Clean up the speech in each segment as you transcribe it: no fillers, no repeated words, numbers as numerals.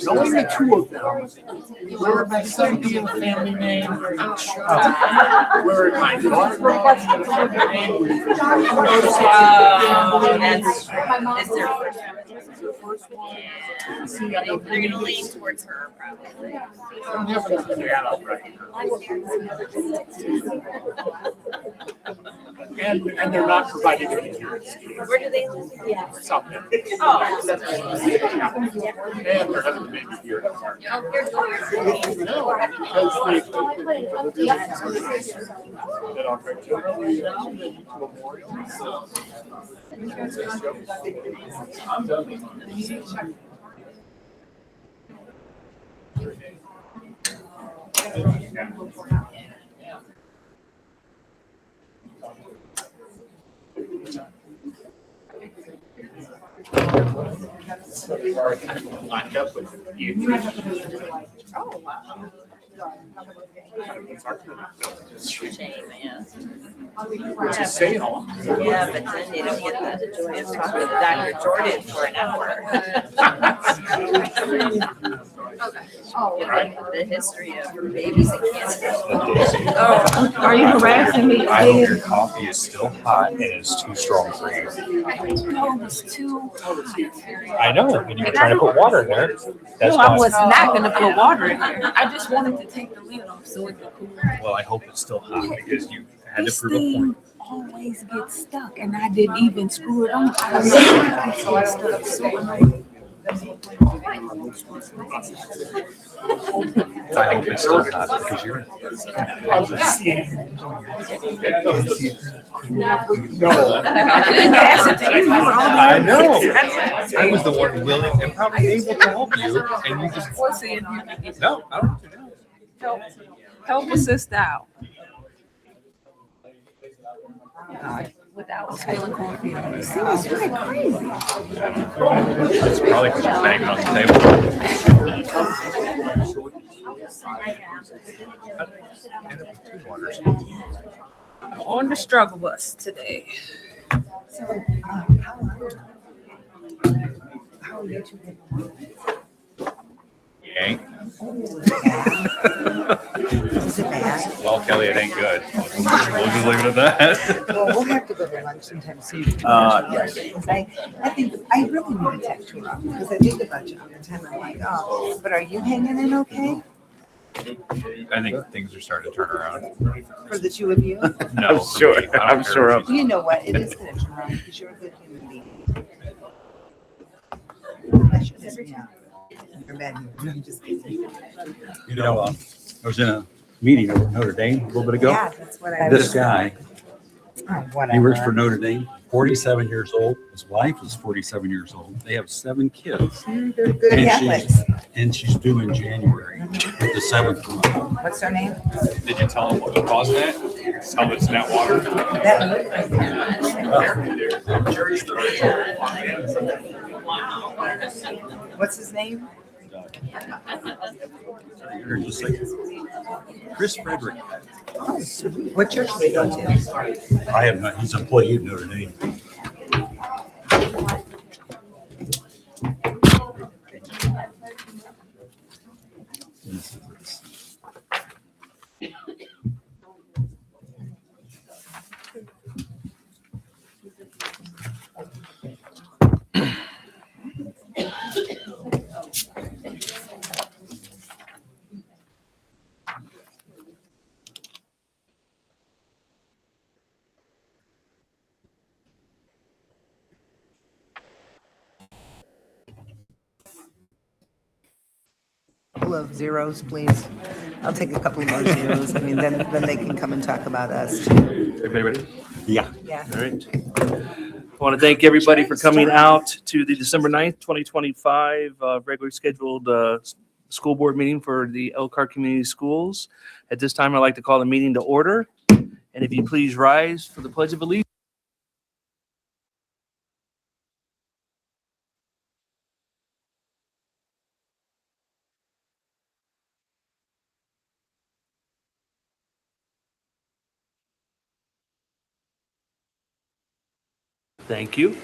Only two of them. Where my son being a family name, where my daughter It's their first one. They're going to lean towards her, probably. And they're not providing any parents. Where do they live? South Bend. Oh. And they're having a baby here. Lined up with you. Oh, wow. Shame, yeah. It's a sale. Yeah, but then they don't get the joy of talking to Dr. Jordan for an hour. The history of babies and cancer. Oh, are you harassing me? I hope your coffee is still hot and it's too strong for you. No, it was too hot. I know, and you were trying to put water in there. That's No, I why. was not going to put water in there. I just wanted to take the lid off so it could cool. Well, I hope it's still hot because you had to This prove a thing point. always gets stuck, and I didn't even screw it on. I don't know why it gets stuck. So annoying. I hope it's still hot because you're. I know. I was the one willing and probably able to help you, and you just. No, I don't. Help assist out. Without spilling coffee on it. See, it's really crazy. It's probably because you're banging on the table. On the struggle bus today. Ain't. Well, Kelly, it ain't good. We'll just leave it at that. Well, we'll have to go to lunch sometime soon. Yes. I think I really need to text you because I think about you all the time. I'm like, oh, but are you hanging in okay I think things are starting to turn around. for the two of you? No, I'm sure. You know what? It is going to turn around because you're a good human being. I should have, yeah. You're bad. No, I'm just kidding. You know, I was in a meeting over at Notre Dame a little bit ago. Yeah, that's what I This was. guy, Oh, whatever. he works for Notre Dame, 47 years old. His wife is 47 years old. They have 7 kids. They're good And Catholics. she's due in January, the 7th month. What's their name? Did you tell them what caused that? Tell them it's not water. That What's his name? They're just like Chris Frederick. Oh, sweet. What church do they go to? I have not, he's an employee of Notre Dame. Couple of zeros, please. I'll take a couple more zeros. I mean, then they can come and talk about us too. Everybody ready? Yeah. Yeah. All right. I want to thank everybody for coming out to the December 9th, 2025 regularly scheduled school board meeting for the Elkhart Community Schools. At this time, I'd like to call the meeting to order. And if you please rise for the Pledge of Allegiance. Thank you.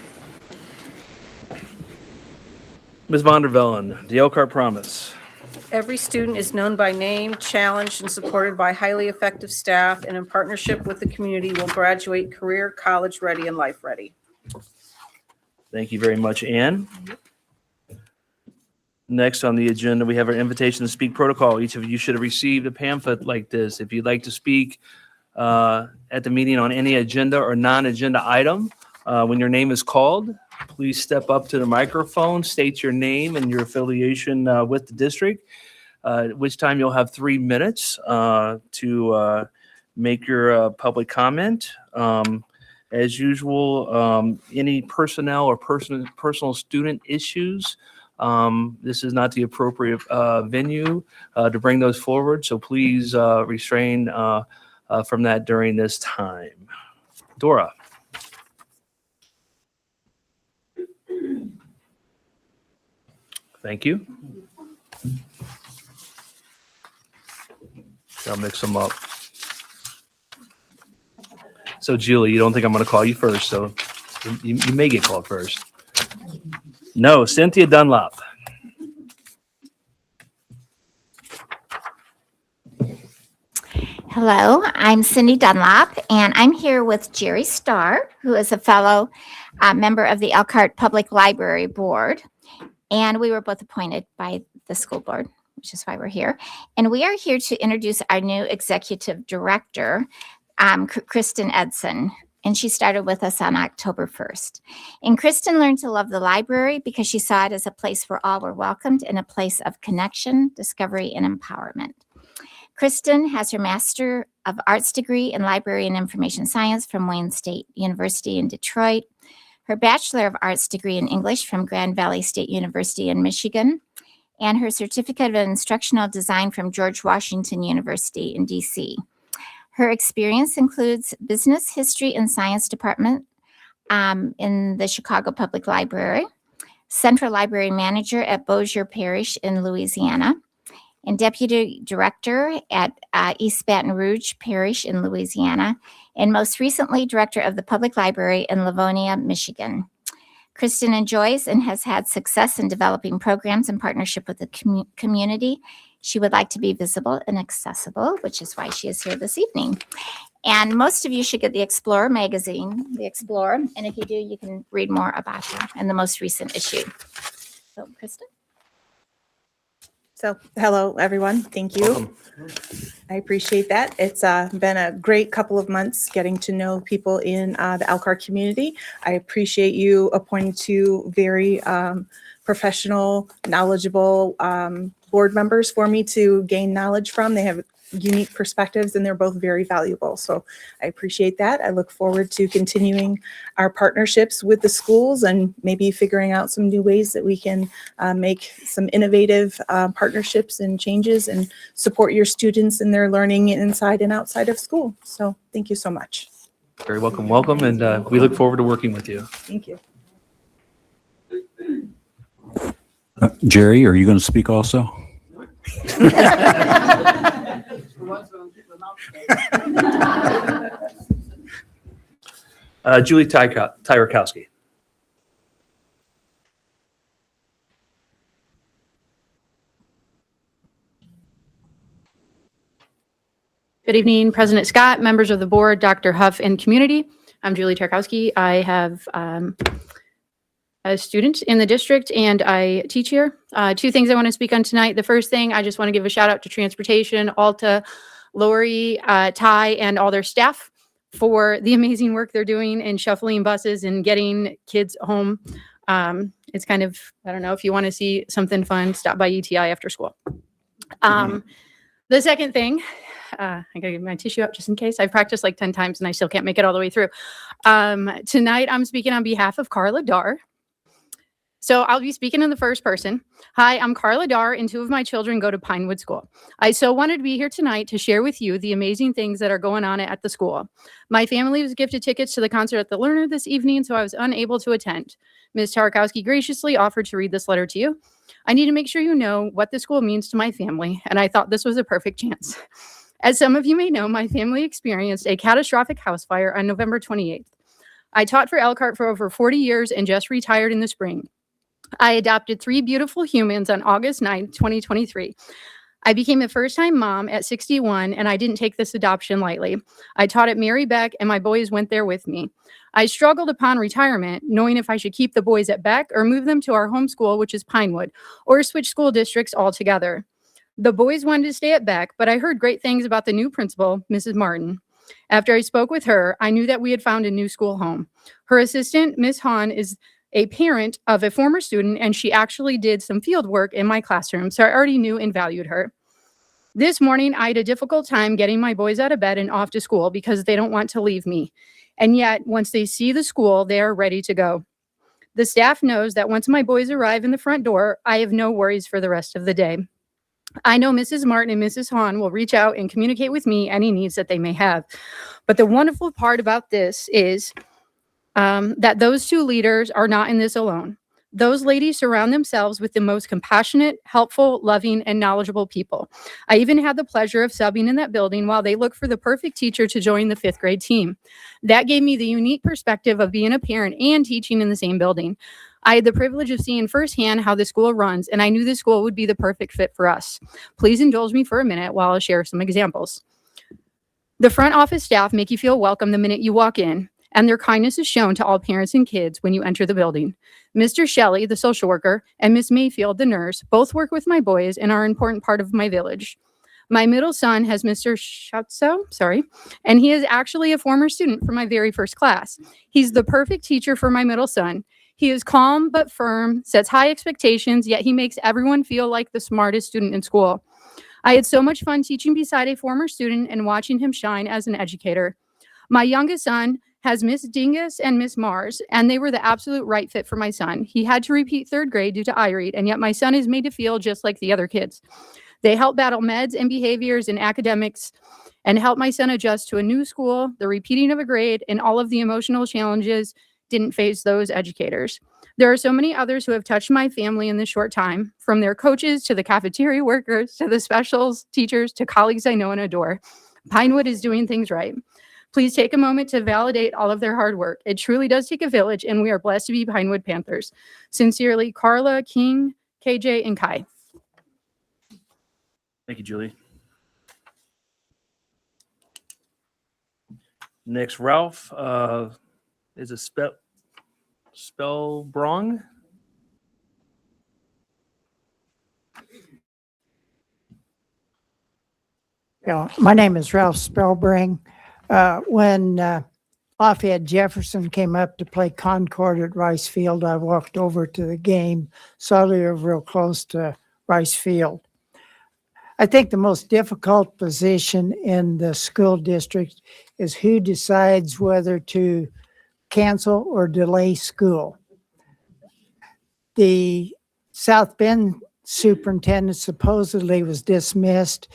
Ms. Von der Vellen, the Elkhart Promise. Every student is known by name, challenged, and supported by highly effective staff, and in partnership with the community will graduate career, college ready, and life ready. Thank you very much, Ann. Next on the agenda, we have our invitation to speak protocol. Each of you should have received a pamphlet like this. If you'd like to speak at the meeting on any agenda or non-agenda item, when your name is called, please step up to the microphone, state your name and your affiliation with the district, at which time you'll have 3 minutes to make your public comment. As usual, any personnel or personal student issues, this is not the appropriate venue to bring those forward, so please refrain from that during this time. Dora. Thank you. I'll mix them up. So Julie, you don't think I'm going to call you first, so you may get called first. No, Cynthia Dunlop. Hello, I'm Cindy Dunlop, and I'm here with Jerry Starr, who is a fellow member of the Elkhart Public Library Board. And we were both appointed by the school board, which is why we're here. And we are here to introduce our new executive director, Kristen Edson. And she started with us on October 1st. And Kristen learned to love the library because she saw it as a place where all were welcomed and a place of connection, discovery, and empowerment. Kristen has her Master of Arts degree in Library and Information Science from Wayne State University in Detroit, her Bachelor of Arts degree in English from Grand Valley State University in Michigan, and her Certificate of Instructional Design from George Washington University in DC. Her experience includes Business History and Science Department in the Chicago Public Library, Central Library Manager at Bossier Parish in Louisiana, and Deputy Director at East Baton Rouge Parish in Louisiana, and most recently, Director of the Public Library in Livonia, Michigan. Kristen enjoys and has had success in developing programs in partnership with the community. She would like to be visible and accessible, which is why she is here this evening. And most of you should get the Explorer magazine, The Explorer, and if you do, you can read more about her in the most recent issue. So, Kristen? So, hello, everyone. Thank you. Welcome. I appreciate that. It's been a great couple of months getting to know people in the Elkhart community. I appreciate you appointing two very professional, knowledgeable board members for me to gain knowledge from. They have unique perspectives and they're both very valuable. So I appreciate that. I look forward to continuing our partnerships with the schools and maybe figuring out some new ways that we can make some innovative partnerships and changes and support your students in their learning inside and outside of school. So thank you so much. Very welcome, welcome, and we look forward to working with you. Thank you. Jerry, are you going to speak also? Julie Tyrakowski. Good evening, President Scott, members of the board, Dr. Huff, and community. I'm Julie Tarkowski. I have a student in the district and I teach here. Two things I want to speak on tonight. The first thing, I just want to give a shout out to transportation, Alta, Lori, Ty, and all their staff for the amazing work they're doing in shuffling buses and getting kids home. It's kind of, I don't know, if you want to see something fun, stop by UTI after school. The second thing, I gotta get my tissue out just in case. I've practiced like 10 times and I still can't make it all the way through. Tonight, I'm speaking on behalf of Carla Dar. So I'll be speaking in the first person. Hi, I'm Carla Dar, and two of my children go to Pinewood School. I so wanted to be here tonight to share with you the amazing things that are going on at the school. My family was gifted tickets to the concert at the Lerner this evening, so I was unable to attend. Ms. Tarkowski graciously offered to read this letter to you. I need to make sure you know what the school means to my family, and I thought this was a perfect chance. As some of you may know, my family experienced a catastrophic house fire on November 28th. I taught for Elkhart for over 40 years and just retired in the spring. I adopted 3 beautiful humans on August 9th, 2023. I became a first-time mom at 61, and I didn't take this adoption lightly. I taught at Mary Beck, and my boys went there with me. I struggled upon retirement, knowing if I should keep the boys at Beck or move them to our home school, which is Pinewood, or switch school districts altogether. The boys wanted to stay at Beck, but I heard great things about the new principal, Mrs. Martin. After I spoke with her, I knew that we had found a new school home. Her assistant, Ms. Hahn, is a parent of a former student, and she actually did some field work in my classroom, so I already knew and valued her. This morning, I had a difficult time getting my boys out of bed and off to school because they don't want to leave me. And yet, once they see the school, they are ready to go. The staff knows that once my boys arrive in the front door, I have no worries for the rest of the day. I know Mrs. Martin and Mrs. Hahn will reach out and communicate with me any needs that they may have. But the wonderful part about this is that those 2 leaders are not in this alone. Those ladies surround themselves with the most compassionate, helpful, loving, and knowledgeable people. I even had the pleasure of subbing in that building while they look for the perfect teacher to join the 5th grade team. That gave me the unique perspective of being a parent and teaching in the same building. I had the privilege of seeing firsthand how the school runs, and I knew the school would be the perfect fit for us. Please indulge me for a minute while I share some examples. The front office staff make you feel welcome the minute you walk in, and their kindness is shown to all parents and kids when you enter the building. Mr. Shelley, the social worker, and Miss Mayfield, the nurse, both work with my boys and are an important part of my village. My middle son has Mr. Schatzo, and he is actually a former student from my very first class. He's the perfect teacher for my middle son. He is calm but firm, sets high expectations, yet he makes everyone feel like the smartest student in school. I had so much fun teaching beside a former student and watching him shine as an educator. My youngest son has Miss Dingus and Miss Mars, and they were the absolute right fit for my son. He had to repeat 3rd grade due to eye read, and yet my son is made to feel just like the other kids. They help battle meds and behaviors and academics and help my son adjust to a new school, the repeating of a grade, and all of the emotional challenges didn't faze those educators. There are so many others who have touched my family in this short time, from their coaches to the cafeteria workers to the specials teachers to colleagues I know and adore. Pinewood is doing things right. Please take a moment to validate all of their hard work. It truly does take a village, and we are blessed to be Pinewood Panthers. Sincerely, Carla, King, KJ, and Kai. Thank you, Julie. Next, Ralph is a Spellbrong. Yeah, my name is Ralph Spellbring. When Lafayette Jefferson came up to play Concord at Rice Field, I walked over to the game, saw they were real close to Rice Field. I think the most difficult position in the school district is who decides whether to cancel or delay school. The South Bend superintendent supposedly was dismissed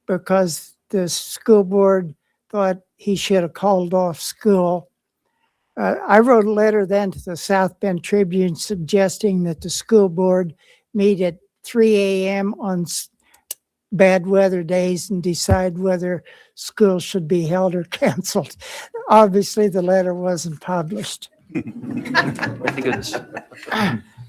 because the school board thought he should have called off school. I wrote a letter then to the South Bend Tribune suggesting that the school board meet at 3 a.m. on bad weather days and decide whether school should be held or canceled. Obviously, the letter wasn't published. Thank goodness.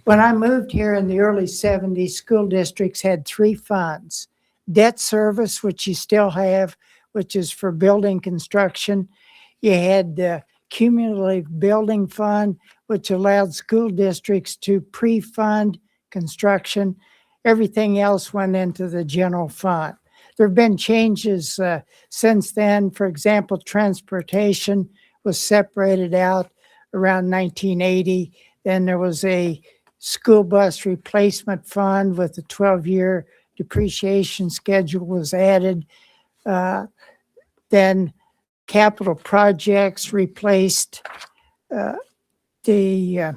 When I moved here in the early 70s, school districts had 3 funds. Debt service, which you still have, which is for building construction. You had the cumulative building fund, which allowed school districts to pre-fund construction. Everything else went into the general fund. There have been changes since then. For example, transportation was separated out around 1980. Then there was a school bus replacement fund with a 12-year depreciation schedule was added. Then capital projects replaced the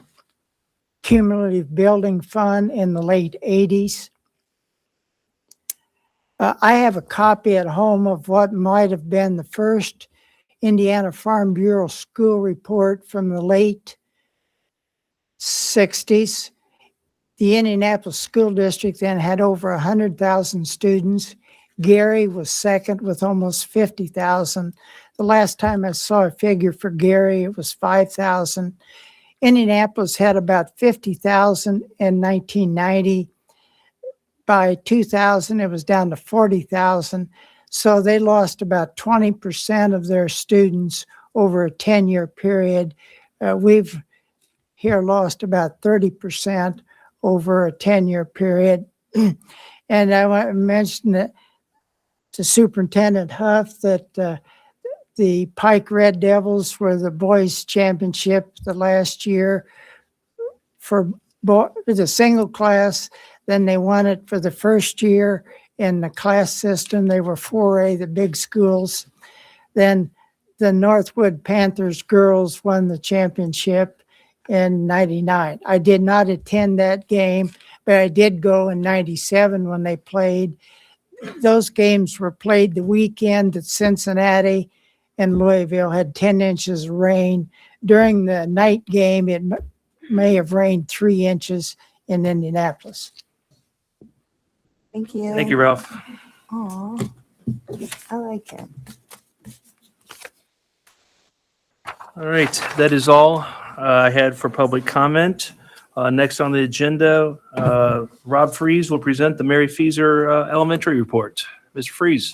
cumulative building fund in the late 80s. I have a copy at home of what might have been the first Indiana Farm Bureau school report from the late 60s. The Indianapolis School District then had over 100,000 students. Gary was second with almost 50,000. The last time I saw a figure for Gary, it was 5,000. Indianapolis had about 50,000 in 1990. By 2000, it was down to 40,000. So they lost about 20% of their students over a 10-year period. We've here lost about 30% over a 10-year period. And I want to mention that to Superintendent Huff that the Pike Red Devils were the boys championship the last year for the single class. Then they won it for the first year in the class system. They were 4A, the big schools. Then the Northwood Panthers girls won the championship in 99. I did not attend that game, but I did go in 97 when they played. Those games were played the weekend that Cincinnati and Louisville had 10 inches of rain. During the night game, it may have rained 3 inches in Indianapolis. Thank you. Thank you, Ralph. Aw, I like it. All right, that is all I had for public comment. Next on the agenda, Rob Freeze will present the Mary Feaser Elementary Report. Mr. Freeze.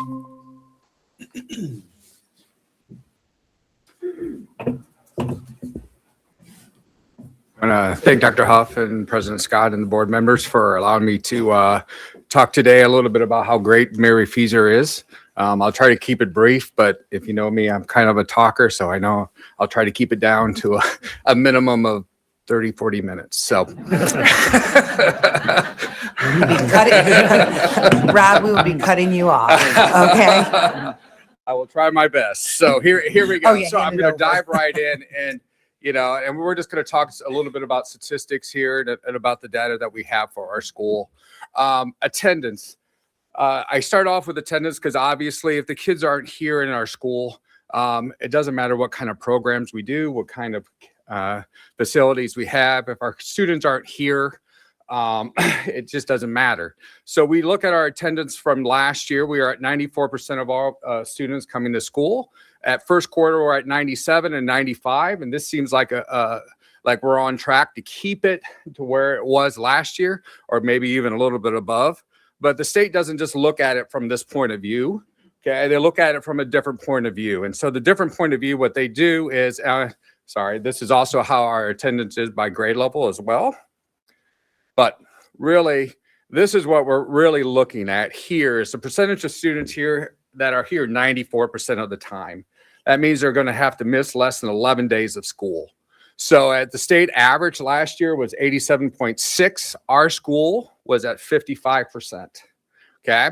I want to thank Dr. Huff and President Scott and the board members for allowing me to talk today a little bit about how great Mary Feaser is. I'll try to keep it brief, but if you know me, I'm kind of a talker, so I know I'll try to keep it down to a minimum of 30, 40 minutes. So, Rob, we will be cutting you off. Okay. I will try my best. So here we go. Oh, yeah, so I'm hand it going to over. dive right in and we're just going to talk a little bit about statistics here and about the data that we have for our school. Attendance. I start off with attendance because obviously if the kids aren't here in our school, it doesn't matter what kind of programs we do, what kind of facilities we have. If our students aren't here, it just doesn't matter. So we look at our attendance from last year. We are at 94% of all students coming to school. At first quarter, we're at 97 and 95, and this seems like like we're on track to keep it to where it was last year, or maybe even a little bit above. But the state doesn't just look at it from this point of view. Okay, they look at it from a different point of view, and so the different point of view, what they do is, this is also how our attendance is by grade level as well. But really, this is what we're really looking at here is the percentage of students here that are here 94% of the time. That means they're going to have to miss less than 11 days of school. So at the state average last year was 87.6. Our school was at 55%. Okay.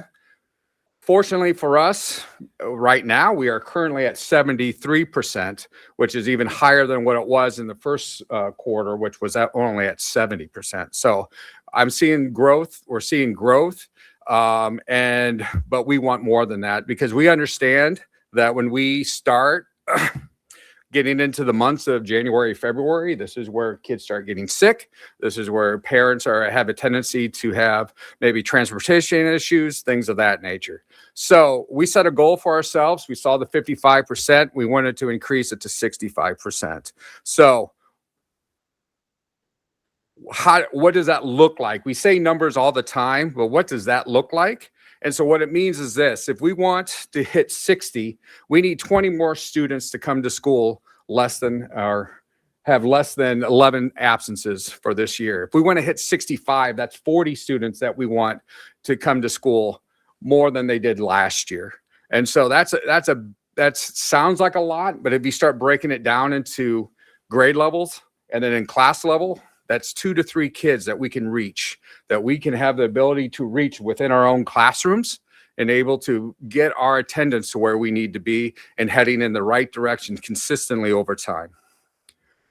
Fortunately for us, right now, we are currently at 73%, which is even higher than what it was in the first quarter, which was only at 70%. So I'm seeing growth. We're seeing growth. But we want more than that because we understand that when we start getting into the months of January, February, this is where kids start getting sick. This is where parents have a tendency to have maybe transportation issues, things of that nature. So we set a goal for ourselves. We saw the 55%. We wanted to increase it to 65%. So what does that look like? We say numbers all the time, but what does that look like? And so what it means is this: if we want to hit 60, we need 20 more students to come to school have less than 11 absences for this year. If we want to hit 65, that's 40 students that we want to come to school more than they did last year. And so that sounds like a lot, but if you start breaking it down into grade levels and then in class level, that's 2 to 3 kids that we can reach, that we can have the ability to reach within our own classrooms and able to get our attendance to where we need to be and heading in the right direction consistently over time.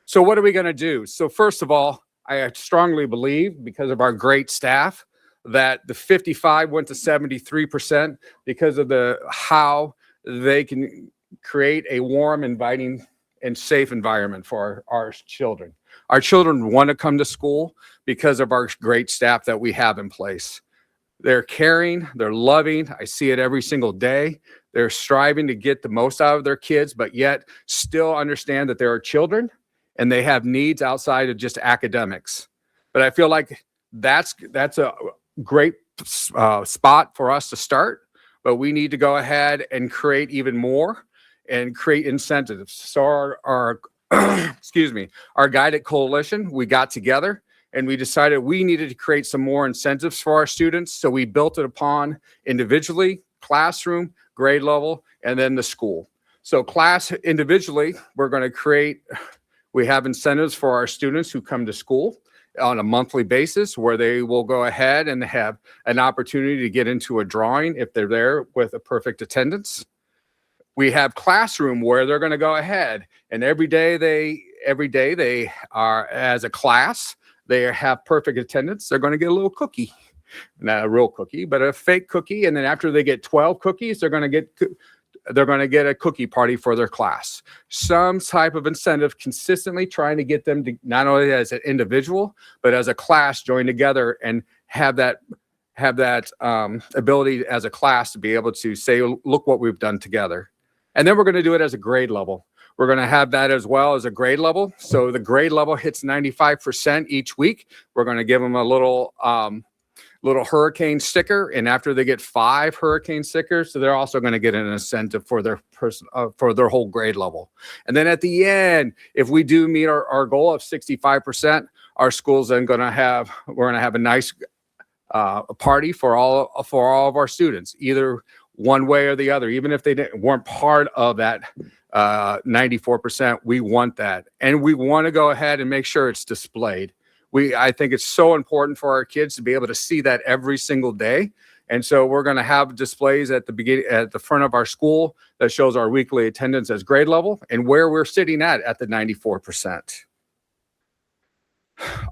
So what are we going to do? So first of all, I strongly believe, because of our great staff, that the 55 went to 73% because of how they can create a warm, inviting, and safe environment for our children. Our children want to come to school because of our great staff that we have in place. They're caring, they're loving. I see it every single day. They're striving to get the most out of their kids, but yet still understand that there are children and they have needs outside of just academics. But I feel like that's a great spot for us to start, but we need to go ahead and create even more and create incentives. So our excuse me, our guided coalition, we got together and we decided we needed to create some more incentives for our students. So we built it upon individually, classroom, grade level, and then the school. So class individually, we have incentives for our students who come to school on a monthly basis where they will go ahead and have an opportunity to get into a drawing if they're there with a perfect attendance. We have classroom where they're going to go ahead and every day they are, as a class, they have perfect attendance. They're going to get a little cookie, not a real cookie, but a fake cookie. And then after they get 12 cookies, they're going to get a cookie party for their class. Some type of incentive, consistently trying to get them to, not only as an individual, but as a class, join together and have that ability as a class to be able to say, look what we've done together. And then we're going to do it as a grade level. We're going to have that as well as a grade level. So the grade level hits 95% each week. We're going to give them a little hurricane sticker, and after they get 5 hurricane stickers, so they're also going to get an incentive for their whole grade level. And then at the end, if we do meet our goal of 65%, our school's then we're going to have a nice party for all of our students, either one way or the other. Even if they weren't part of that 94%, we want that, and we want to go ahead and make sure it's displayed. I think it's so important for our kids to be able to see that every single day. And so we're going to have displays at the front of our school that shows our weekly attendance as grade level and where we're sitting at the 94%.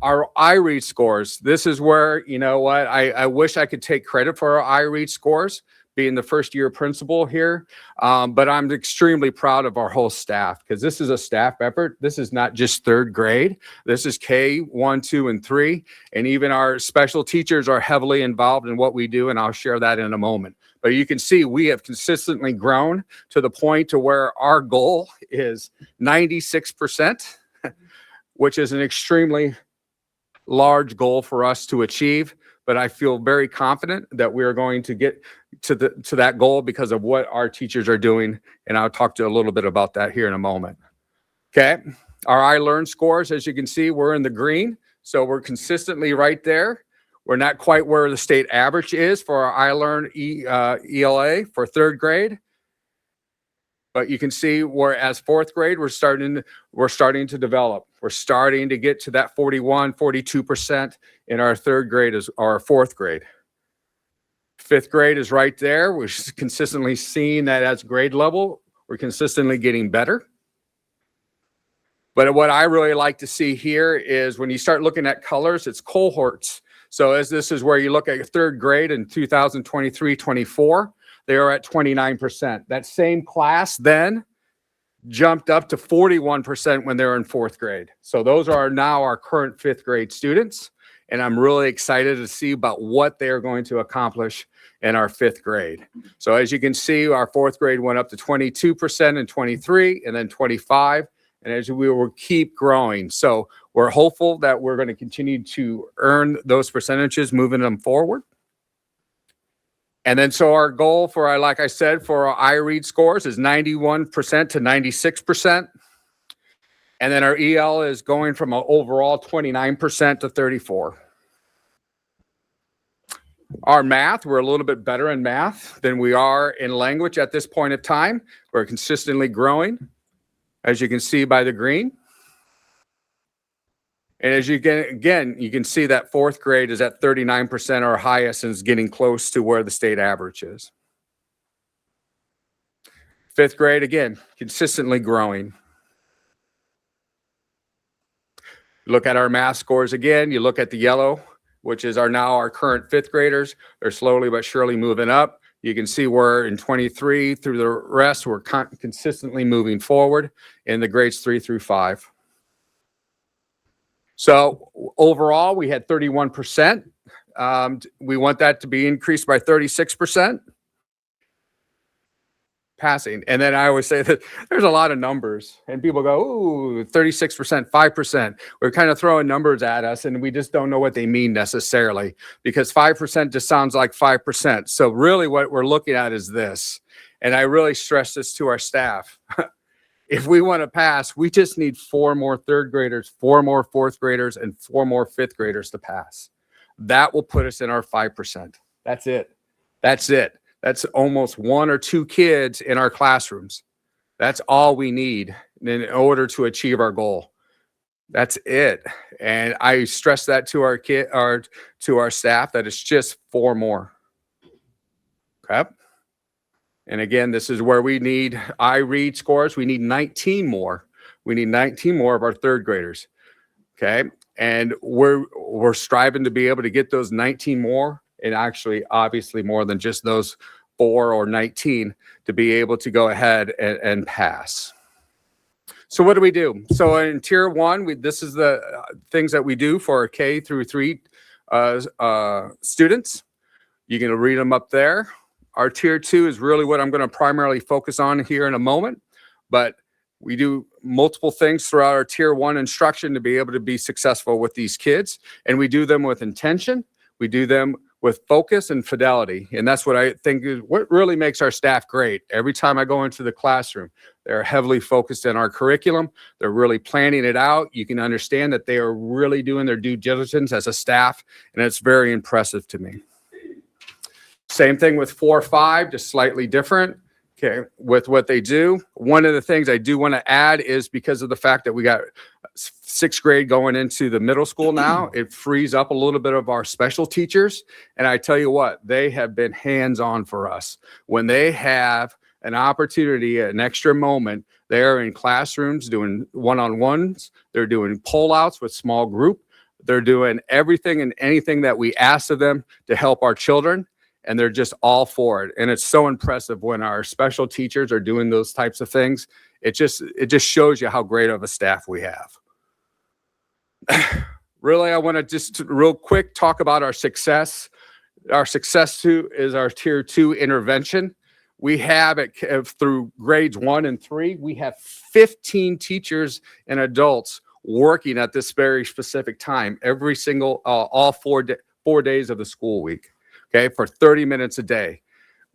Our iRead scores. This is where, you know what, I wish I could take credit for our iRead scores, being the first year principal here. But I'm extremely proud of our whole staff because this is a staff effort. This is not just 3rd grade. This is K1, 2, and 3. And even our special teachers are heavily involved in what we do. And I'll share that in a moment. But you can see we have consistently grown to the point to where our goal is 96%, which is an extremely large goal for us to achieve. But I feel very confident that we are going to get to that goal because of what our teachers are doing. And I'll talk to you a little bit about that here in a moment. Okay. Our iLearn scores, as you can see, we're in the green. So we're consistently right there. We're not quite where the state average is for our iLearn ELA for 3rd grade. But you can see where as 4th grade, we're starting to develop. We're starting to get to that 41, 42% in our 3rd grade as our 4th grade. 5th grade is right there. We're consistently seeing that as grade level. We're consistently getting better. But what I really like to see here is when you start looking at colors, it's cohorts. So as this is where you look at your 3rd grade in 2023-24, they are at 29%. That same class then jumped up to 41% when they're in 4th grade. So those are now our current 5th grade students. And I'm really excited to see about what they're going to accomplish in our 5th grade. So as you can see, our 4th grade went up to 22% in 23 and then 25. And as we will keep growing. So we're hopeful that we're going to continue to earn those percentages moving them forward. And then so our goal for like I said, for our iRead scores is 91% to 96%. And then our EL is going from an overall 29% to 34%. Our math, we're a little bit better in math than we are in language at this point of time. We're consistently growing, as you can see by the green. And as you get, again, you can see that 4th grade is at 39% or highest and is getting close to where the state average is. 5th grade, again, consistently growing. Look at our math scores again. You look at the yellow, which is now our current 5th graders. They're slowly but surely moving up. You can see we're in 23 through the rest. We're consistently moving forward in the grades 3 through 5. So overall, we had 31%. We want that to be increased by 36%. passing. And then I always say that there's a lot of numbers and people go, ooh, 36%, 5%. We're kind of throwing numbers at us and we just don't know what they mean necessarily, because 5% just sounds like 5%. So really what we're looking at is this. And I really stress this to our staff. If we want to pass, we just need 4 more 3rd graders, 4 more 4th graders, and 4 more 5th graders to pass. That will put us in our 5%. That's it. That's it. That's almost 1 or 2 kids in our classrooms. That's all we need in order to achieve our goal. That's it. And I stress that to our staff that it's just 4 more. Okay. And again, this is where we need I-read scores. We need 19 more. We need 19 more of our 3rd graders. Okay. And we're striving to be able to get those 19 more, and actually obviously more than just those 4 or 19 to be able to go ahead and pass. So what do we do? So in tier 1, this is the things that we do for our K through 3 students. You can read them up there. Our tier 2 is really what I'm going to primarily focus on here in a moment, but we do multiple things throughout our tier 1 instruction to be able to be successful with these kids. And we do them with intention. We do them with focus and fidelity. And that's what I think is what really makes our staff great. Every time I go into the classroom, they're heavily focused in our curriculum. They're really planning it out. You can understand that they are really doing their due diligence as a staff. And it's very impressive to me. Same thing with 4 or 5, just slightly different. Okay, with what they do. One of the things I do want to add is because of the fact that we got 6th grade going into the middle school now, it frees up a little bit of our special teachers. And I tell you what, they have been hands-on for us. When they have an opportunity, an extra moment, they're in classrooms doing one-on-ones. They're doing pull-outs with small group. They're doing everything and anything that we ask of them to help our children. And they're just all for it. And it's so impressive when our special teachers are doing those types of things. It just shows you how great of a staff we have. Really, I want to just real quick talk about our success. Our success is our tier 2 intervention. We have it through grades 1 and 3. We have 15 teachers and adults working at this very specific time every single, all 4 days of the school week. Okay, for 30 minutes a day.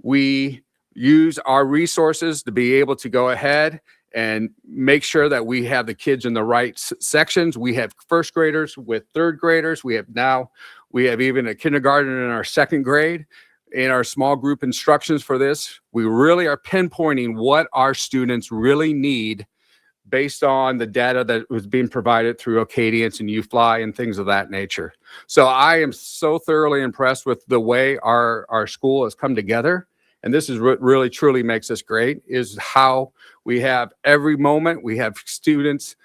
We use our resources to be able to go ahead and make sure that we have the kids in the right sections. We have 1st graders with 3rd graders. We have even a kindergarten in our 2nd grade. In our small group instructions for this, we really are pinpointing what our students really need based on the data that was being provided through Acadience and UFly and things of that nature. So I am so thoroughly impressed with the way our school has come together. And this is what really truly makes us great, is how we have every moment, we have students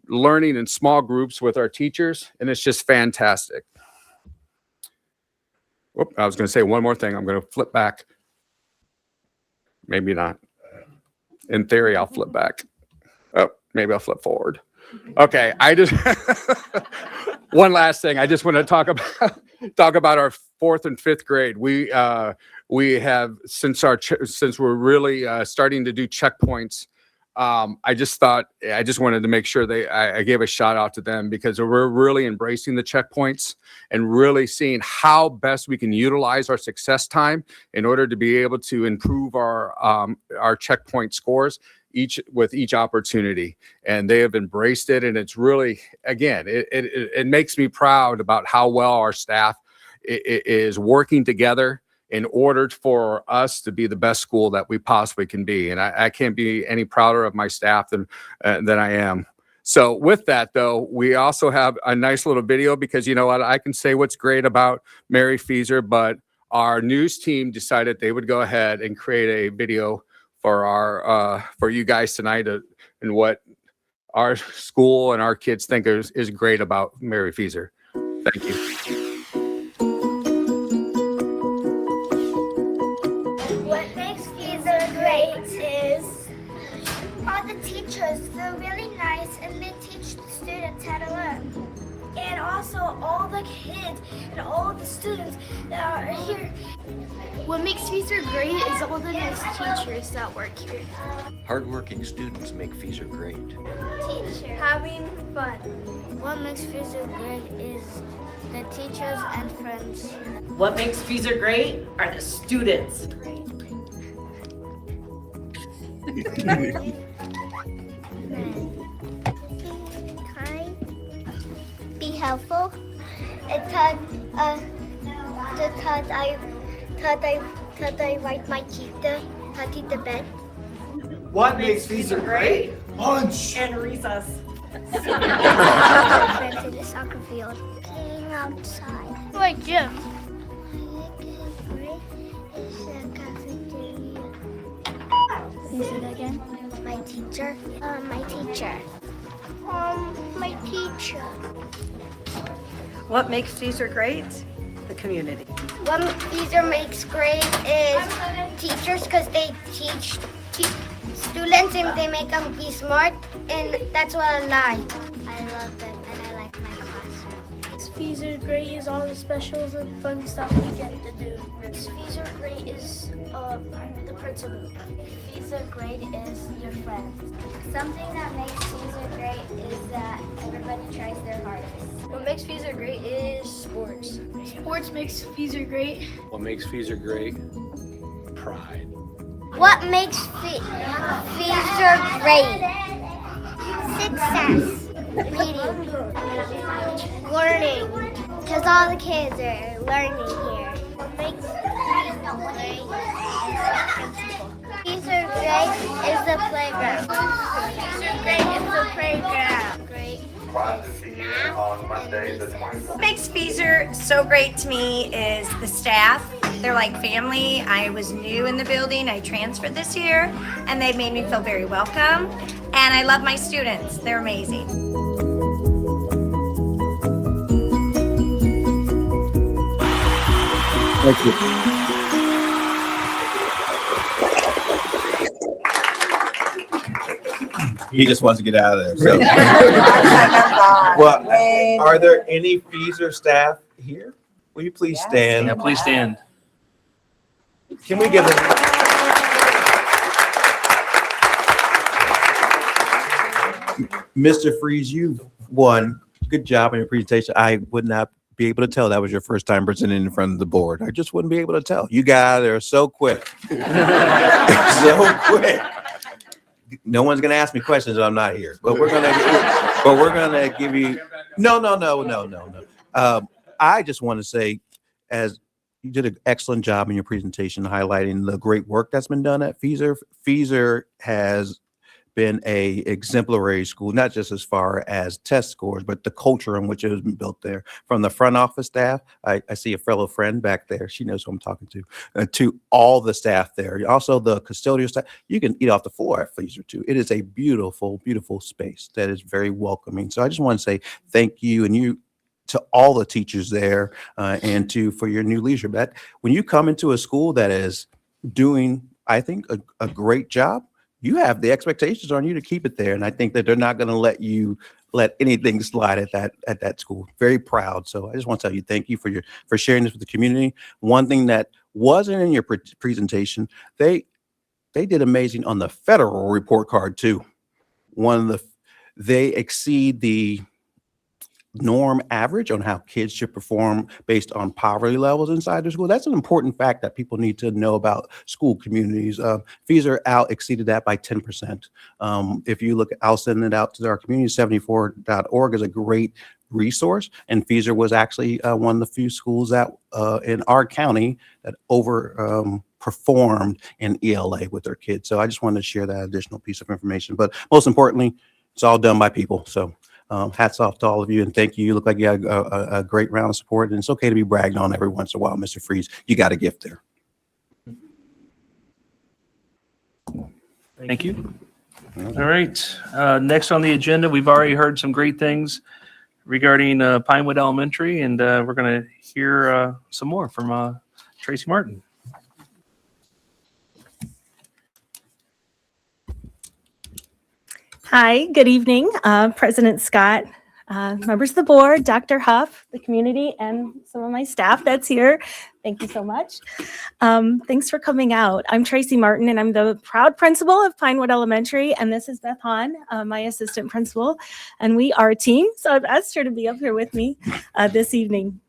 learning in small groups with our teachers, and it's just fantastic. Whoop, I was going to say one more thing. I'm going to flip back. Maybe not. In theory, I'll flip back. Oh, maybe I'll flip forward. Okay, one last thing. I just want to talk about our 4th and 5th grade. We have since we're really starting to do checkpoints. I just wanted to make sure I gave a shout out to them, because we're really embracing the checkpoints and really seeing how best we can utilize our success time in order to be able to improve our checkpoint scores with each opportunity. And they have embraced it. And it's really, again, it makes me proud about how well our staff is working together in order for us to be the best school that we possibly can be. And I can't be any prouder of my staff than I am. So with that, though, we also have a nice little video, because you know what, I can say what's great about Mary Feeser, but our news team decided they would go ahead and create a video for you guys tonight, and what our school and our kids think is great about Mary Feeser. Thank you. What makes Feeser great is all the teachers. They're really nice and they teach the students how to learn. And also all the kids sides and all the students that are here. What makes Feezer great is all the nice teachers that work here. Hardworking students make Feezer great. Teacher. Having fun. What makes Feezer great is the teachers and friends. What makes Feezer great are the students. Kind, be helpful. It taught I write my teacher, taught the bed. What makes Feezer great? Lunch. And recess. Went to the soccer field. Playing outside. My gym. Is the cafeteria. Is it again? My teacher. My teacher. My teacher. What makes Feezer great? The community. What Feezer makes great is teachers, because they teach students and they make them be smart, and that's what I like. I love it and I like my classroom. Feezer great is all the specials and fun stuff we get to do. Feezer great is the principal. Feezer great is your friends. Something that makes Feezer great is that everybody tries their hardest. What makes Feezer great is sports. Sports makes Feezer great. What makes Feezer great? Pride. What makes Feezer great? Success. Reading. Learning. Because all the kids are learning here. What makes Feezer great is the playground. Feezer great is the playground. Great. What makes Feezer so great to me is the staff. They're like family. I was new in the building. I transferred this year, and they made me feel very welcome. And I love my students. They're amazing. Thank you. He just wants to get out of there. So. Well, are there any Feezer staff here? Will you please stand? Yeah, please stand. Can we give them? Mr. Freeze, you won. Good job on your presentation. I would not be able to tell that was your first time presenting in front of the board. I just wouldn't be able to tell. You got out there so quick. So quick. No one's gonna ask me questions if I'm not here, but we're gonna give you. No. I just want to say, as you did an excellent job in your presentation, highlighting the great work that's been done at Feezer. Feezer has been a exemplary school, not just as far as test scores, but the culture in which it has been built there. From the front office staff, I see a fellow friend back there. She knows who I'm talking to all the staff there. Also the custodial staff. You can eat off the floor at Feezer too. It is a beautiful, beautiful space that is very welcoming. So I just want to say thank you and you to all the teachers there and for your new leadership. That when you come into a school that is doing, I think, a great job, you have the expectations on you to keep it there. And I think that they're not going to let anything slide at that school. Very proud. So I just want to tell you, thank you for sharing this with the community. One thing that wasn't in your presentation, they did amazing on the federal report card too. They exceed the norm average on how kids should perform based on poverty levels inside the school. That's an important fact that people need to know about school communities. Feezer out exceeded that by 10%. If you look, I'll send it out to our community. 74.org is a great resource, and Feezer was actually one of the few schools that in our county that performed in ELA with their kids. So I just wanted to share that additional piece of information. But most importantly, it's all done by people. So hats off to all of you, and thank you. You look like you had a great round of support, and it's okay to be bragged on every once in a while, Mr. Freeze. You got a gift there. Thank you. All right. Next on the agenda, we've already heard some great things regarding Pinewood Elementary, and we're going to hear some more from Tracy Martin. Hi, good evening, President Scott, members of the board, Dr. Huff, the community, and some of my staff that's here. Thank you so much. Thanks for coming out. I'm Tracy Martin, and I'm the proud principal of Pinewood Elementary, and this is Beth Hahn, my assistant principal, and we are a team, so I've asked her to be up here with me this evening.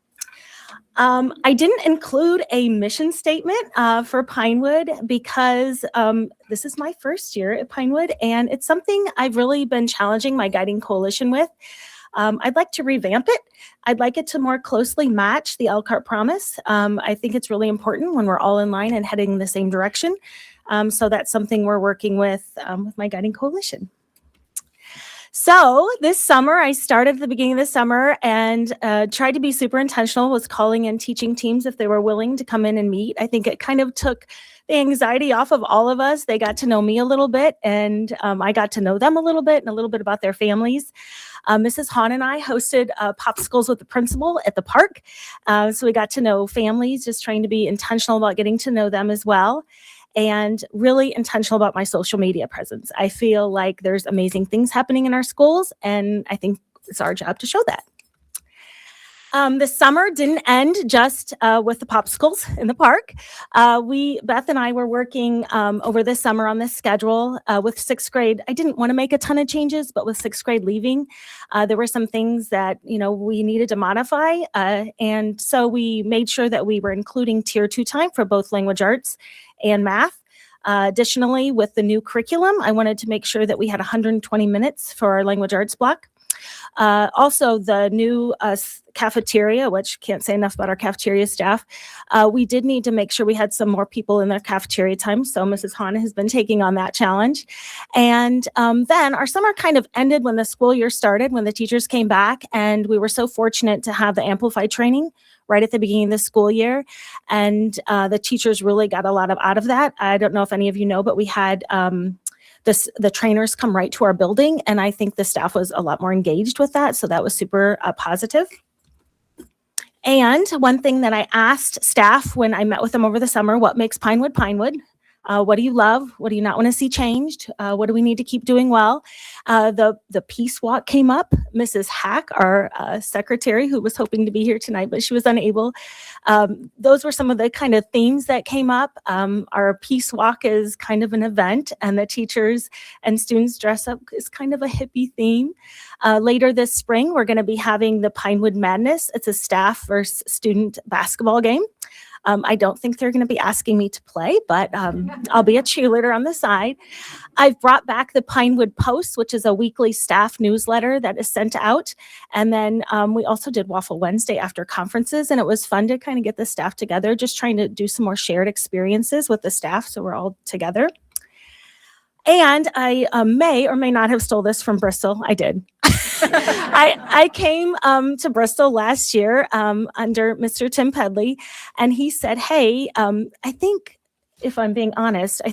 I didn't include a mission statement for Pinewood because this is my first year at Pinewood, and it's something I've really been challenging my guiding coalition with. I'd like to revamp it. I'd like it to more closely match the Elkhart Promise. I think it's really important when we're all in line and heading in the same direction. So that's something we're working with my guiding coalition. So this summer, I started at the beginning of the summer and tried to be super intentional, was calling in teaching teams if they were willing to come in and meet. I think it kind of took the anxiety off of all of us. They got to know me a little bit, and I got to know them a little bit and a little bit about their families. Mrs. Hahn and I hosted popsicles with the principal at the park. So we got to know families, just trying to be intentional about getting to know them as well, and really intentional about my social media presence. I feel like there's amazing things happening in our schools, and I think it's our job to show that. The summer didn't end just with the popsicles in the park. Beth and I were working over this summer on this schedule with sixth grade. I didn't want to make a ton of changes, but with sixth grade leaving, there were some things that, we needed to modify. And so we made sure that we were including tier 2 time for both language arts and math. Additionally, with the new curriculum, I wanted to make sure that we had 120 minutes for our language arts block. Also, the new cafeteria, which can't say enough about our cafeteria staff, we did need to make sure we had some more people in their cafeteria time. So Mrs. Hahn has been taking on that challenge. And then our summer kind of ended when the school year started, when the teachers came back, and we were so fortunate to have the Amplify training right at the beginning of the school year. And the teachers really got a lot out of that. I don't know if any of you know, but we had the trainers come right to our building, and I think the staff was a lot more engaged with that. So that was super positive. And one thing that I asked staff when I met with them over the summer, what makes Pinewood Pinewood? What do you love? What do you not want to see changed? What do we need to keep doing well? The peace walk came up. Mrs. Hack, our secretary, who was hoping to be here tonight, but she was unable. Those were some of the kind of themes that came up. Our peace walk is kind of an event, and the teachers and students dress up is kind of a hippie theme. Later this spring, we're going to be having the Pinewood Madness. It's a staff versus student basketball game. I don't think they're going to be asking me to play, but I'll be a cheerleader on the side. I've brought back the Pinewood Post, which is a weekly staff newsletter that is sent out. And then we also did Waffle Wednesday after conferences, and it was fun to kind of get the staff together, just trying to do some more shared experiences with the staff so we're all together. And I may or may not have stole this from Bristol. I did. I came to Bristol last year under Mr. Tim Pedley, and he said, hey, I think, if I'm being honest, I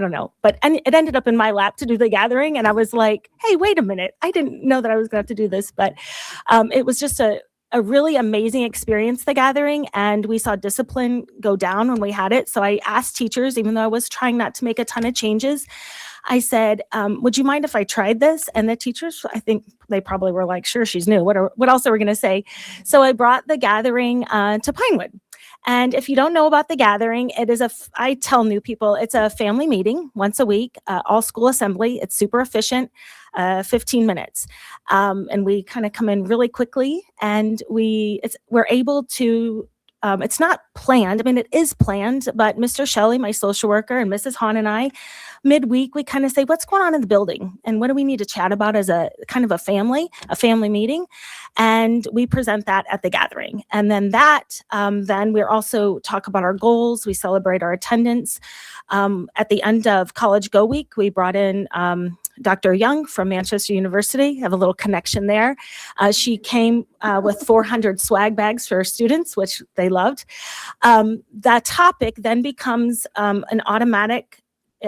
don't know, but it ended up in my lap to do the gathering. And I was like, hey, wait a minute. I didn't know that I was going to have to do this, but it was just a really amazing experience, the gathering, and we saw discipline go down when we had it. So I asked teachers, even though I was trying not to make a ton of changes, I said, would you mind if I tried this? And the teachers, I think they probably were like, sure, she's new. What else are we going to say? So I brought the gathering to Pinewood. And if you don't know about the gathering, I tell new people, it's a family meeting once a week, all school assembly. It's super efficient, 15 minutes. And we kind of come in really quickly, and we're able to, it's not planned. I mean, it is planned, but Mr. Shelley, my social worker, and Mrs. Hahn and I, midweek, we kind of say, what's going on in the building? And what do we need to chat about as a kind of a family meeting? And we present that at the gathering. And then then we also talk about our goals. We celebrate our attendance. At the end of College Go Week, we brought in Dr. Young from Manchester University. Have a little connection there. She came with 400 swag bags for students, which they loved. That topic then becomes an automatic,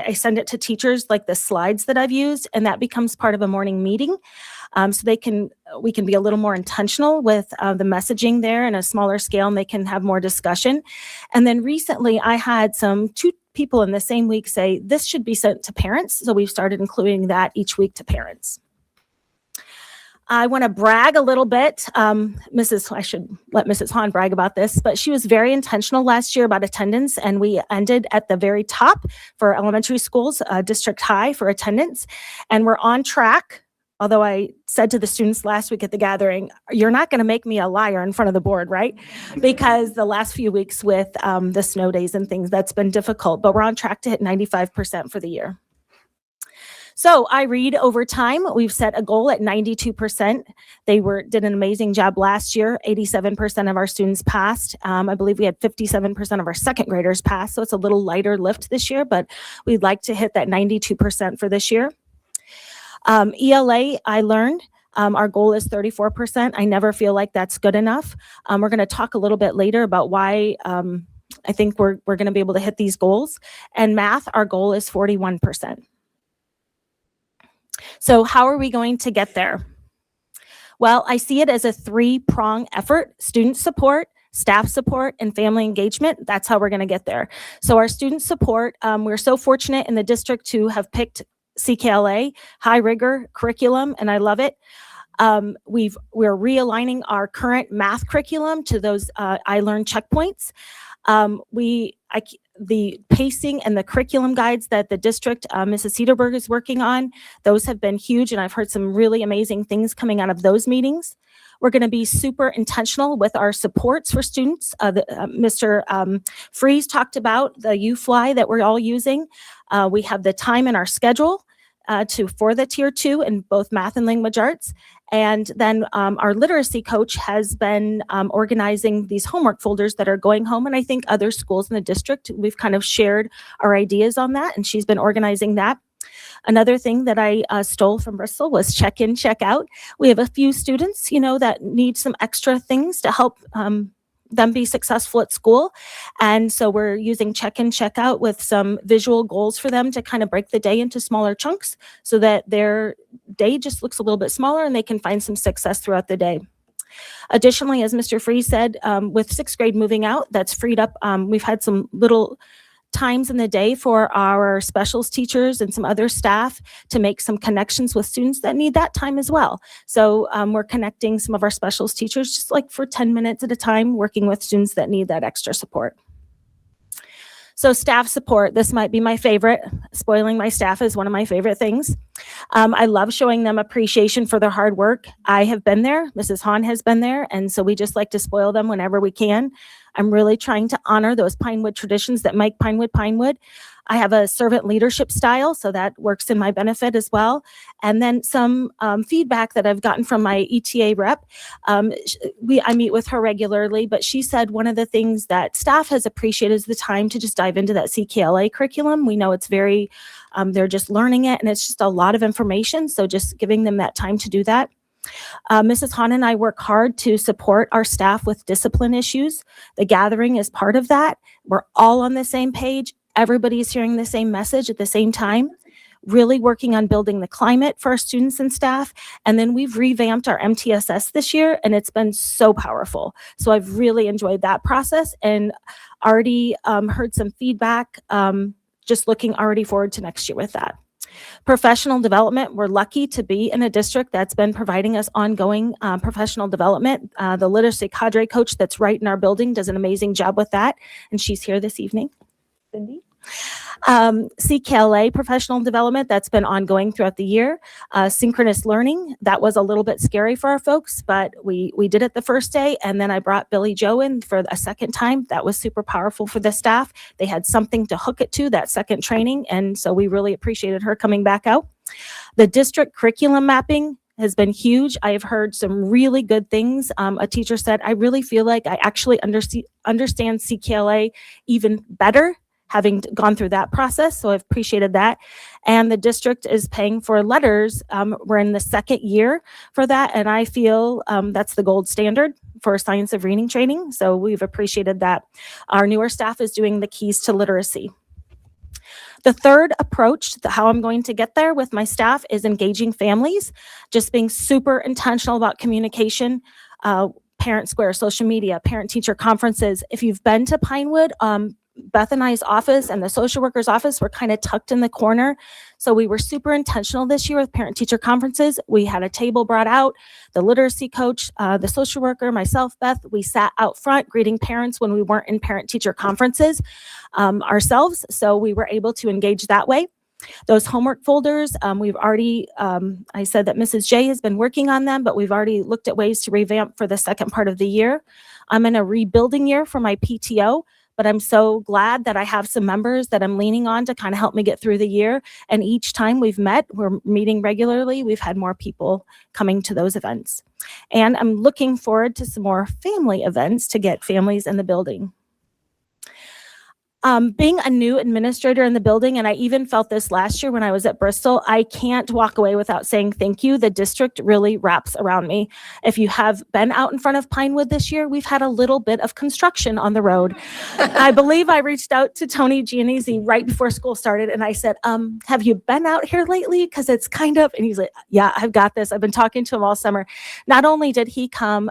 I send it to teachers, like the slides that I've used, and that becomes part of a morning meeting. So we can be a little more intentional with the messaging there in a smaller scale, and they can have more discussion. And then recently I had two people in the same week say, this should be sent to parents. So we've started including that each week to parents. I want to brag a little bit. I should let Mrs. Hahn brag about this, but she was very intentional last year about attendance, and we ended at the very top for elementary schools, district high for attendance, and we're on track. Although I said to the students last week at the gathering, you're not going to make me a liar in front of the board, right? Because the last few weeks with the snow days and things, that's been difficult, but we're on track to hit 95% for the year. So I read over time, we've set a goal at 92%. They did an amazing job last year. 87% of our students passed. I believe we had 57% of our second graders pass. So it's a little lighter lift this year, but we'd like to hit that 92% for this year. ELA, I learned, our goal is 34%. I never feel like that's good enough. We're going to talk a little bit later about why I think we're going to be able to hit these goals. And math, our goal is 41%. So how are we going to get there? Well, I see it as a three-prong effort: student support, staff support, and family engagement. That's how we're going to get there. So our student support, we're so fortunate in the district to have picked CKLA, high rigor curriculum, and I love it. We're realigning our current math curriculum to those I Learn checkpoints. The pacing and the curriculum guides that the district, Mrs. Cedarberg, is working on, those have been huge, and I've heard some really amazing things coming out of those meetings. We're going to be super intentional with our supports for students. Mr. Freeze talked about the UFly that we're all using. We have the time in our schedule for the tier 2 in both math and language arts. And then our literacy coach has been organizing these homework folders that are going home. And I think other schools in the district, we've kind of shared our ideas on that, and she's been organizing that. Another thing that I stole from Bristol was check in, check out. We have a few students, that need some extra things to help them be successful at school. And so we're using check-in, check-out with some visual goals for them to kind of break the day into smaller chunks so that their day just looks a little bit smaller and they can find some success throughout the day. Additionally, as Mr. Freeze said, with 6th grade moving out, that's freed up. We've had some little times in the day for our specials teachers and some other staff to make some connections with students that need that time as well. So we're connecting some of our specials teachers just like for 10 minutes at a time, working with students that need that extra support. So staff support, this might be my favorite. Spoiling my staff is one of my favorite things. I love showing them appreciation for their hard work. I have been there, Mrs. Hahn has been there, and so we just like to spoil them whenever we can. I'm really trying to honor those Pinewood traditions that make Pinewood Pinewood. I have a servant leadership style, so that works in my benefit as well. And then some feedback that I've gotten from my ETA rep. I meet with her regularly, but she said one of the things that staff has appreciated is the time to just dive into that CKLA curriculum. We know it's very, they're just learning it, and it's just a lot of information, so just giving them that time to do that. Mrs. Hahn and I work hard to support our staff with discipline issues. The gathering is part of that. We're all on the same page. Everybody's hearing the same message at the same time. Really working on building the climate for our students and staff. And then we've revamped our MTSS this year, and it's been so powerful. So I've really enjoyed that process and already heard some feedback, just looking already forward to next year with that. Professional development, we're lucky to be in a district that's been providing us ongoing professional development. The literacy cadre coach that's right in our building does an amazing job with that, and she's here this evening. Cindy. CKLA professional development, that's been ongoing throughout the year. Synchronous learning, that was a little bit scary for our folks, but we did it the first day, and then I brought Billy Joe in for a second time. That was super powerful for the staff. They had something to hook it to, that second training, and so we really appreciated her coming back out. The district curriculum mapping has been huge. I have heard some really good things. A teacher said, I really feel like I actually understand CKLA even better, having gone through that process, so I've appreciated that. And the district is paying for letters. We're in the second year for that, and I feel that's the gold standard for science of reading training, so we've appreciated that. Our newer staff is doing the keys to literacy. The third approach to how I'm going to get there with my staff is families, just being super intentional about communication, Parent Square, social media, parent-teacher conferences. If you've been to Pinewood, Beth and I's office and the social worker's office were kind of tucked in the corner. So we were super intentional this year with parent-teacher conferences. We had a table brought out, the literacy coach, the social worker, myself, Beth, we sat out front greeting parents when we weren't in parent-teacher conferences ourselves. So we were able to engage that way. Those homework folders, we've already, I said that Mrs. J has been working on them, but we've already looked at ways to revamp for the second part of the year. I'm in a rebuilding year for my PTO, but I'm so glad that I have some members that I'm leaning on to kind of help me get through the year. And each time we've met, we're meeting regularly, we've had more people coming to those events. And I'm looking forward to some more family events to get families in the building. Being a new administrator in the building, and I even felt this last year when I was at Bristol, I can't walk away without saying thank you. The district really wraps around me. If you have been out in front of Pinewood this year, we've had a little bit of construction on the road. I believe I reached out to Tony Giannese right before school started, and I said, have you been out here lately? Because it's kind of, and he's like, yeah, I've got this. I've been talking to him all summer. Not only did he come,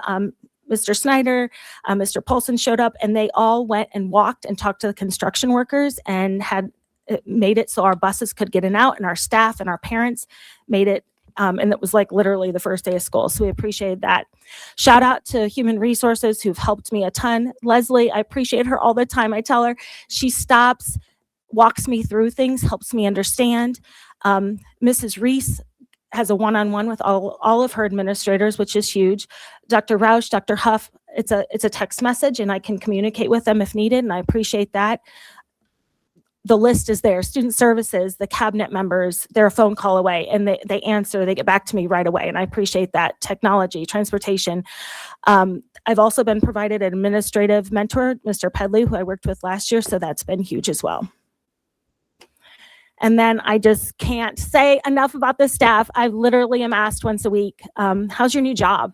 Mr. Snyder, Mr. Paulson showed up, and they all went and walked and talked to the construction workers and had made it so our buses could get in and out, and our staff and our parents made it. And it was like literally the first day of school. So we appreciated that. Shout out to Human Resources who've helped me a ton. Leslie, I appreciate her all the time. I tell her, she stops, walks me through things, helps me understand. Mrs. Reese has a one-on-one with all of her administrators, which is huge. Dr. Roush, Dr. Huff, it's a text message and I can communicate with them if needed, and I appreciate that. The list is there. Student services, the cabinet members, they're a phone call away and they answer, they get back to me right away, and I appreciate that. Technology, transportation. I've also been provided an administrative mentor, Mr. Pedley, who I worked with last year, so that's been huge as well. And then I just can't say enough about the staff. I literally am asked once a week, how's your new job?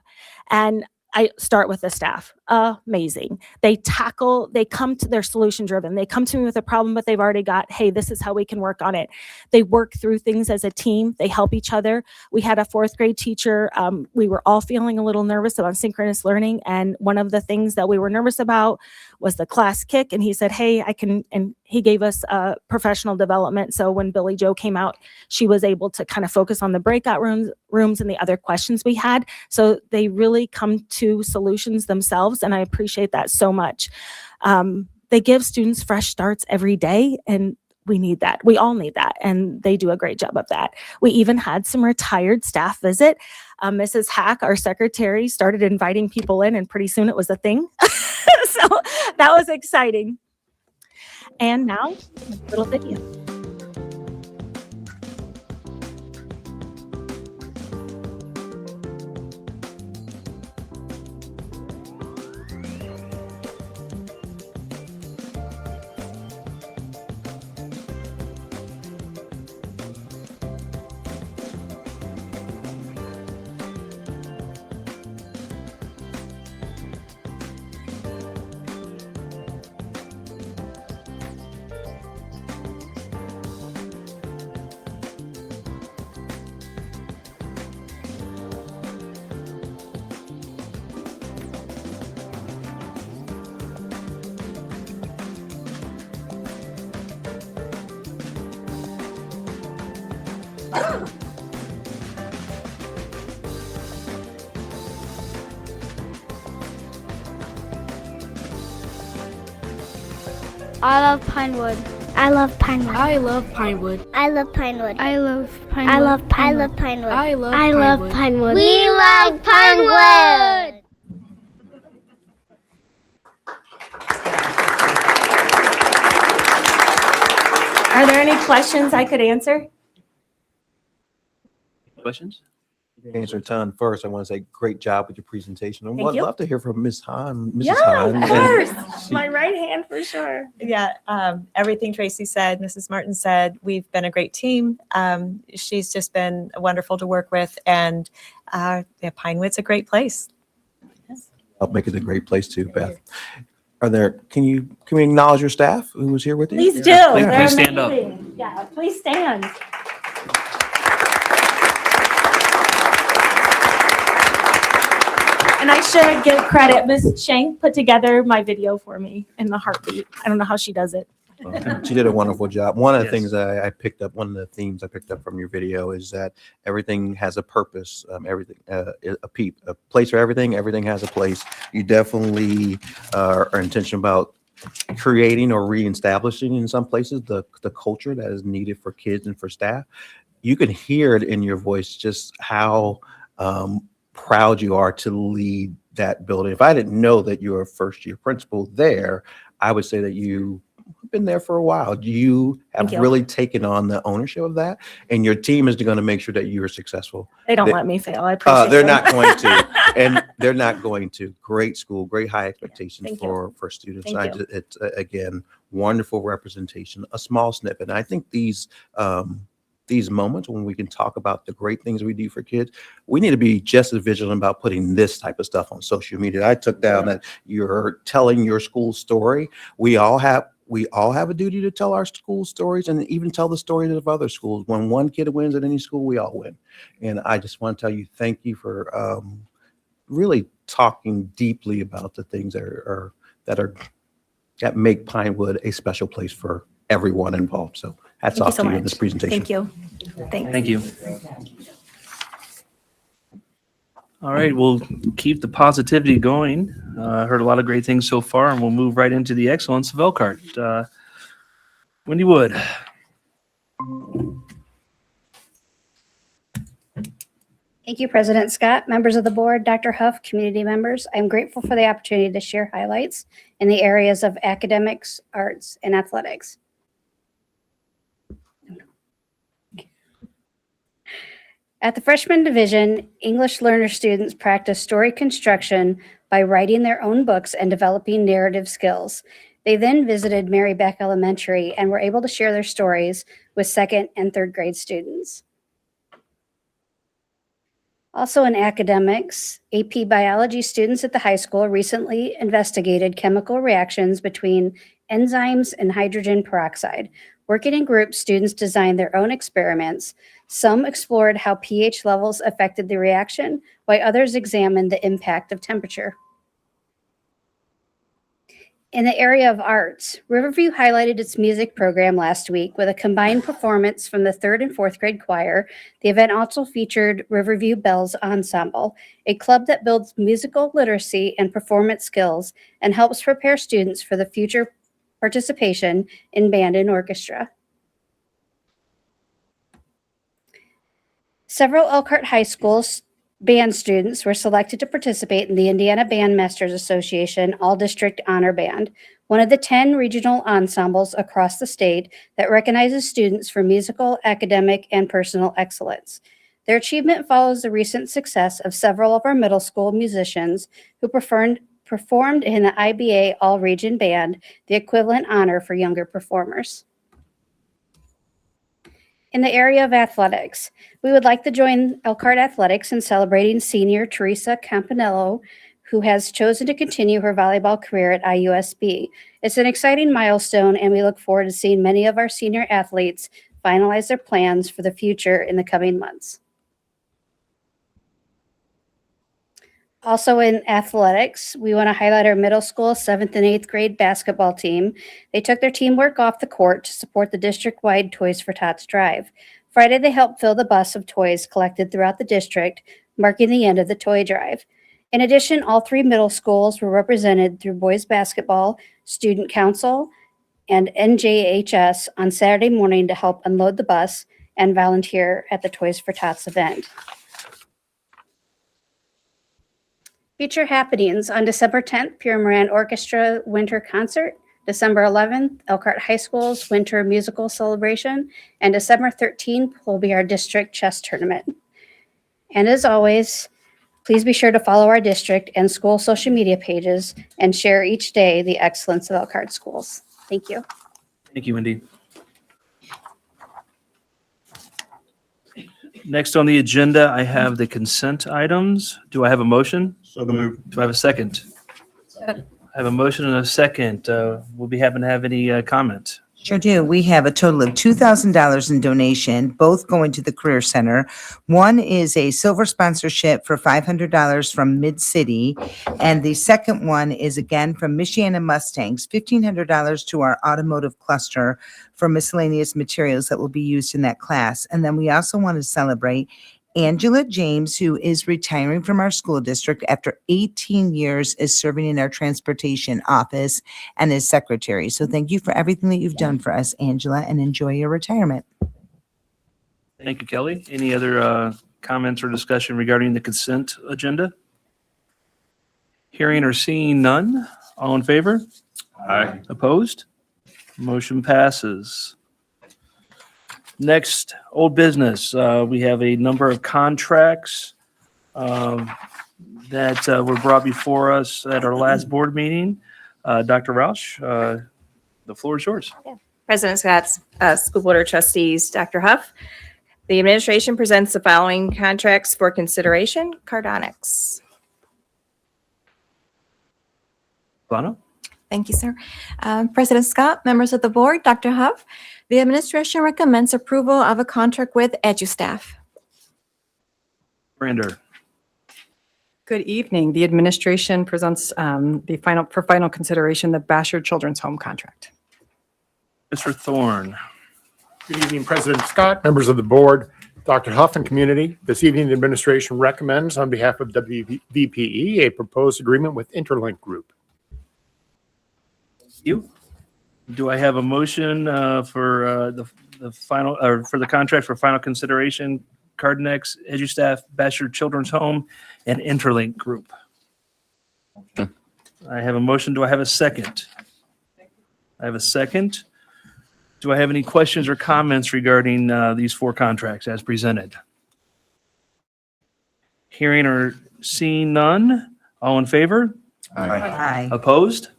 And I start with the staff. Amazing. They come to, they're solution driven. They come to me with a problem, but they've already got, hey, this is how we can work on it. They work through things as a team. They help each other. We had a fourth grade teacher. We were all feeling a little nervous about synchronous learning. And one of the things that we were nervous about was the class kick. And he said, hey, and he gave us professional development. So when Billy Joe came out, she was able to kind of focus on the breakout rooms and the other questions we had. So they really come to solutions themselves. And I appreciate that so much. They give students fresh starts every day, and we need that. We all need that. And they do a great job of that. We even had some retired staff visit. Mrs. Hack, our secretary, started inviting people in, and pretty soon it was a thing. So that was exciting. And now, a little video. I love Pinewood. I love Pinewood. I love Pinewood. I love Pinewood. I love Pinewood. I love Pinewood. I love I love Pinewood. Pinewood. We love Pinewood. Are there any questions I could answer? Questions? You answered a ton. First, I want to say great job with your presentation. Thank I'd you. love to hear from Ms. Hahn. Mrs. Yeah, Hahn. of And course. My right hand for sure. Yeah, everything Tracy said, Mrs. Martin said, we've been a great team. She's just been wonderful to work with, and yeah, Pinewood's a great place. I'll make it a great place too, Beth. Can we acknowledge your staff who was here with you? Please do. Yeah. They're Please stand up. amazing. Yeah, please stand. And I should give credit. Ms. Shank put together my video for me in the heartbeat. I don't know how she does it. She did a wonderful job. One of the Yes. things I picked up, one of the themes I picked up from your video is that everything has a purpose. Everything, a place for everything. Everything has a place. You definitely are intentional about creating or reestablishing in some places the culture that is needed for kids and for staff. You can hear it in your voice just how proud you are to lead that building. If I didn't know that you were a first year principal there, I would say that you've been there for a while. You have Thank you. really taken on the ownership of that, and your team is going to make sure that you are successful. They don't let me fail. I appreciate They're them. not going to, and they're not going to. Great school, great high expectations Thank you. for students. Thank you. It's again wonderful representation. A small snippet. And I think these moments when we can talk about the great things we do for kids, we need to be just as vigilant about putting this type of stuff on social media. I took down that you're telling your school story. We all have a duty to tell our school stories and even tell the stories of other schools. When one kid wins at any school, we all win. And I just want to tell you, thank you for really talking deeply about the things that make Pinewood a special place for everyone involved. So hats Thank you off so to you in much. this presentation. Thank you. Thanks. Thank you. All right, we'll keep the positivity going. Heard a lot of great things so far, and we'll move right into the excellence of Elkhart. Wendy Wood. Thank you, President Scott, members of the board, Dr. Huff, community members. I'm grateful for the opportunity to share highlights in the areas of academics, arts, and athletics. At the freshman division, English learner students practice story construction by writing their own books and developing narrative skills. They then visited Mary Beck Elementary and were able to share their stories with second and third grade students. Also in academics, AP biology students at the high school recently investigated chemical reactions between enzymes and hydrogen peroxide. Working in groups, students designed their own experiments. Some explored how pH levels affected the reaction, while others examined the impact of temperature. In the area of arts, Riverview highlighted its music program last week with a combined performance from the 3rd and 4th grade choir. The event also featured Riverview Bells Ensemble, a club that builds musical literacy and performance skills and helps prepare students for the future participation in band and orchestra. Several Elkhart High Schools band students were selected to participate in the Indiana Bandmasters Association All-District Honor Band, one of the 10 regional ensembles across the state that recognizes students for musical, academic, and personal excellence. Their achievement follows the recent success of several of our middle school musicians who performed in the IBA All-Region Band, the equivalent honor for younger performers. In the area of athletics, we would like to join Elkhart Athletics in celebrating senior Teresa Campanello, who has chosen to continue her volleyball career at IUSB. It's an exciting milestone, and we look forward to seeing many of our senior athletes finalize their plans for the future in the coming months. Also in athletics, we want to highlight our middle school 7th and 8th grade basketball team. They took their teamwork off the court to support the district-wide Toys for Tots drive. Friday, they helped fill the bus of toys collected throughout the district, marking the end of the toy drive. In addition, all 3 middle schools were represented through boys basketball, student council, and NJHS on Saturday morning to help unload the bus and volunteer at the Toys for Tots event. Future happenings on December 10th, Pure Moran Orchestra Winter Concert, December 11th, Elkhart High School's Winter Musical Celebration, and December 13th will be our district chess tournament. And as always, please be sure to follow our district and school social media pages and share each day the excellence of Elkhart schools. Thank you. Thank you, Wendy. Next on the agenda, I have the consent items. Do I have a motion? So moved. Do I have a second? I have a motion and a second. We'll be happy to have any comment. Sure do. We have a total of $2,000 in donation, both going to the Career Center. One is a silver sponsorship for $500 from Mid-City, and the second one is again from Michiana Mustangs, $1,500 to our automotive cluster for miscellaneous materials that will be used in that class. And then we also want to celebrate Angela James, who is retiring from our school district after 18 years is serving in our transportation office and as secretary. So thank you for everything that you've done for us, Angela, and enjoy your retirement. Thank you, Kelly. Any other comments or discussion regarding the consent agenda? Hearing or seeing none, all in favor? Aye. Opposed? Motion passes. Next, old business. We have a number of contracts that were brought before us at our last board meeting. Dr. Roush, the floor is yours. President Scott's School Board of Trustees, Dr. Huff. The administration presents the following contracts for consideration. Cardonics. Bono? Thank you, sir. President Scott, members of the board, Dr. Huff, the administration recommends approval of a contract with EduStaff. Brander? Good evening. The administration presents for final consideration the Basher Children's Home contract. Mr. Thorne? Good evening, President Scott, members of the board, Dr. Huff and community. This evening, the administration recommends on behalf of WVPE a proposed agreement with Interlink Group. You? Do I have a motion for the final, or for the contract for final consideration, Cardenex, EduStaff, Basher Children's Home, and Interlink Group? I have a motion. Do I have a second? I have a second. Do I have any questions or comments regarding these four contracts as presented? Hearing or seeing none, all in favor? Aye. Opposed?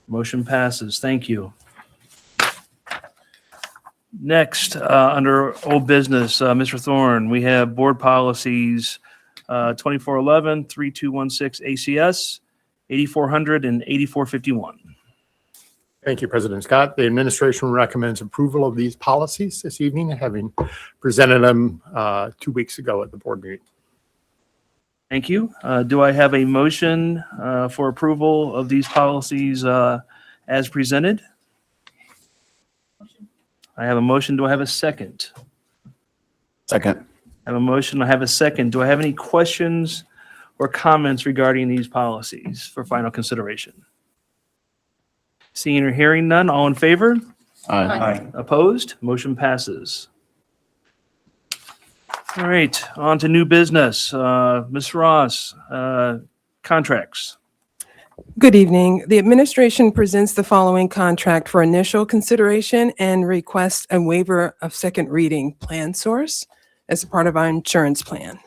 Motion passes. Thank you. Next, under old business, Mr. Thorne, we have board policies 2411, 3216 ACS, 8400, and 8451. Thank you, President Scott. The administration recommends approval of these policies this evening, having presented them 2 weeks ago at the board meeting. Thank you. Do I have a motion for approval of these policies as presented? I have a motion. Do I have a second? Second. I have a motion. I have a second. Do I have any questions or comments regarding these policies for final consideration? Seeing or hearing none, all in favor? Aye. Opposed? Motion passes. All right, on to new business. Ms. Ross, contracts. Good evening. The administration presents the following contract for initial consideration and requests a waiver of second reading plan source as a part of our insurance plan.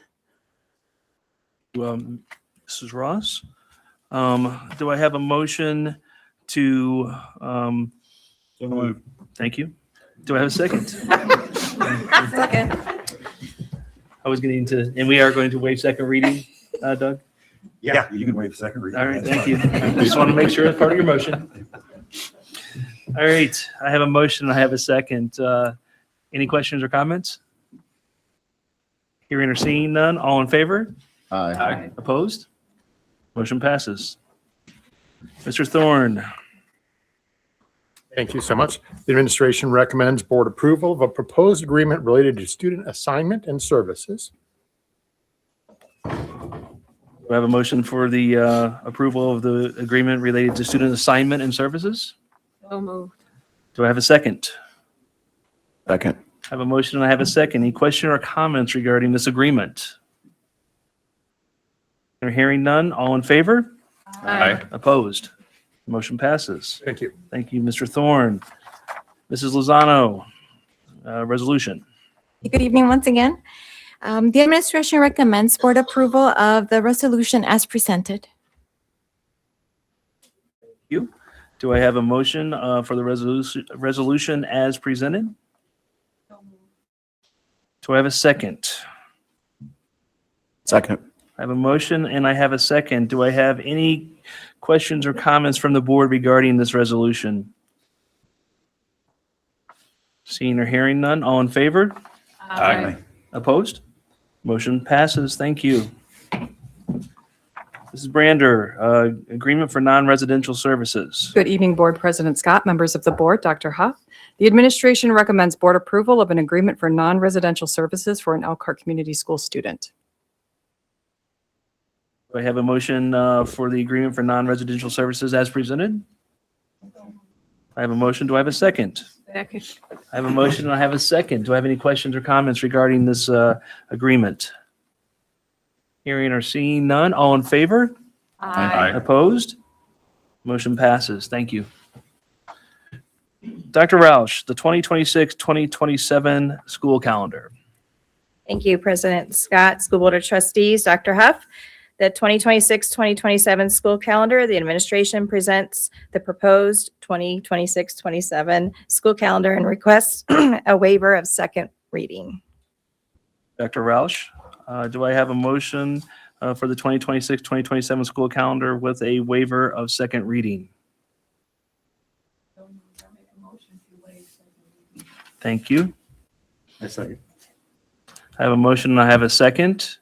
Mrs. Ross, do I have a motion to, thank you. Do I have a second? Second. I was getting to, and we are going to waive second reading, Doug? Yeah, you can waive second reading. All right, thank you. I just want to make sure it's part of your motion. All right, I have a motion, I have a second. Any questions or comments? Hearing or seeing none, all in favor? Aye. Opposed? Motion passes. Mr. Thorne. Thank you so much. The administration recommends board approval of a proposed agreement related to student assignment and services. Do I have a motion for the approval of the agreement related to student assignment and services? So moved. Do I have a second? Second. I have a motion and I have a second. Any question or comments regarding this agreement? Hearing none, all in favor? Aye. Opposed? Motion passes. Thank you. Thank you, Mr. Thorne. Mrs. Lozano, resolution. Good evening once again. The administration recommends board approval of the resolution as presented. Thank you. Do I have a motion for the resolution as presented? Do I have a second? Second. I have a motion and I have a second. Do I have any questions or comments from the board regarding this resolution? Seeing or hearing none, all in favor? Aye. Opposed? Motion passes. Thank you. Mrs. Brander, agreement for non-residential services. Good evening, Board President Scott, members of the board, Dr. Huff. The administration recommends board approval of an agreement for non-residential services for an Elkhart Community School student. Do I have a motion for the agreement for non-residential services as presented? I have a motion. Do I have a second? Second. I have a motion and I have a second. Do I have any questions or comments regarding this agreement? Hearing or seeing none, all in favor? Aye. Opposed? Motion passes. Thank you. Dr. Roush, the 2026-2027 school calendar. Thank you, President Scott, School Board of Trustees, Dr. Huff. The 2026-2027 school calendar, the administration presents the proposed 2026-27 school calendar and requests a waiver of second reading. Dr. Roush, do I have a motion for the 2026-2027 school calendar with a waiver of second reading? Thank you. I second. I have a motion and I have a second.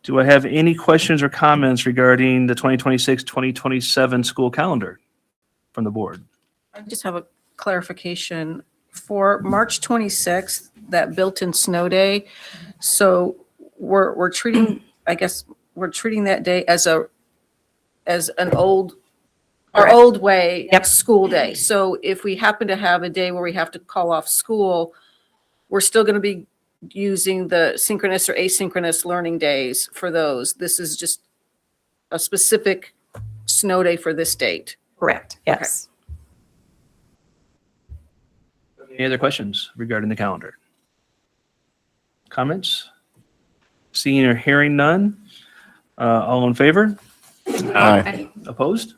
Do I have any questions or comments regarding the 2026-2027 school calendar from the board? I just have a clarification for March 26th, that built-in snow day. So we're treating, I guess, we're treating that day as an old, our old way school day. So if we happen to have a day where we have to call off school, we're still going to be using the synchronous or asynchronous learning days for those. This is just a specific snow day for this date. Correct. Yes. Any other questions regarding the calendar? Comments? Seeing or hearing none? All in favor? Aye. Opposed?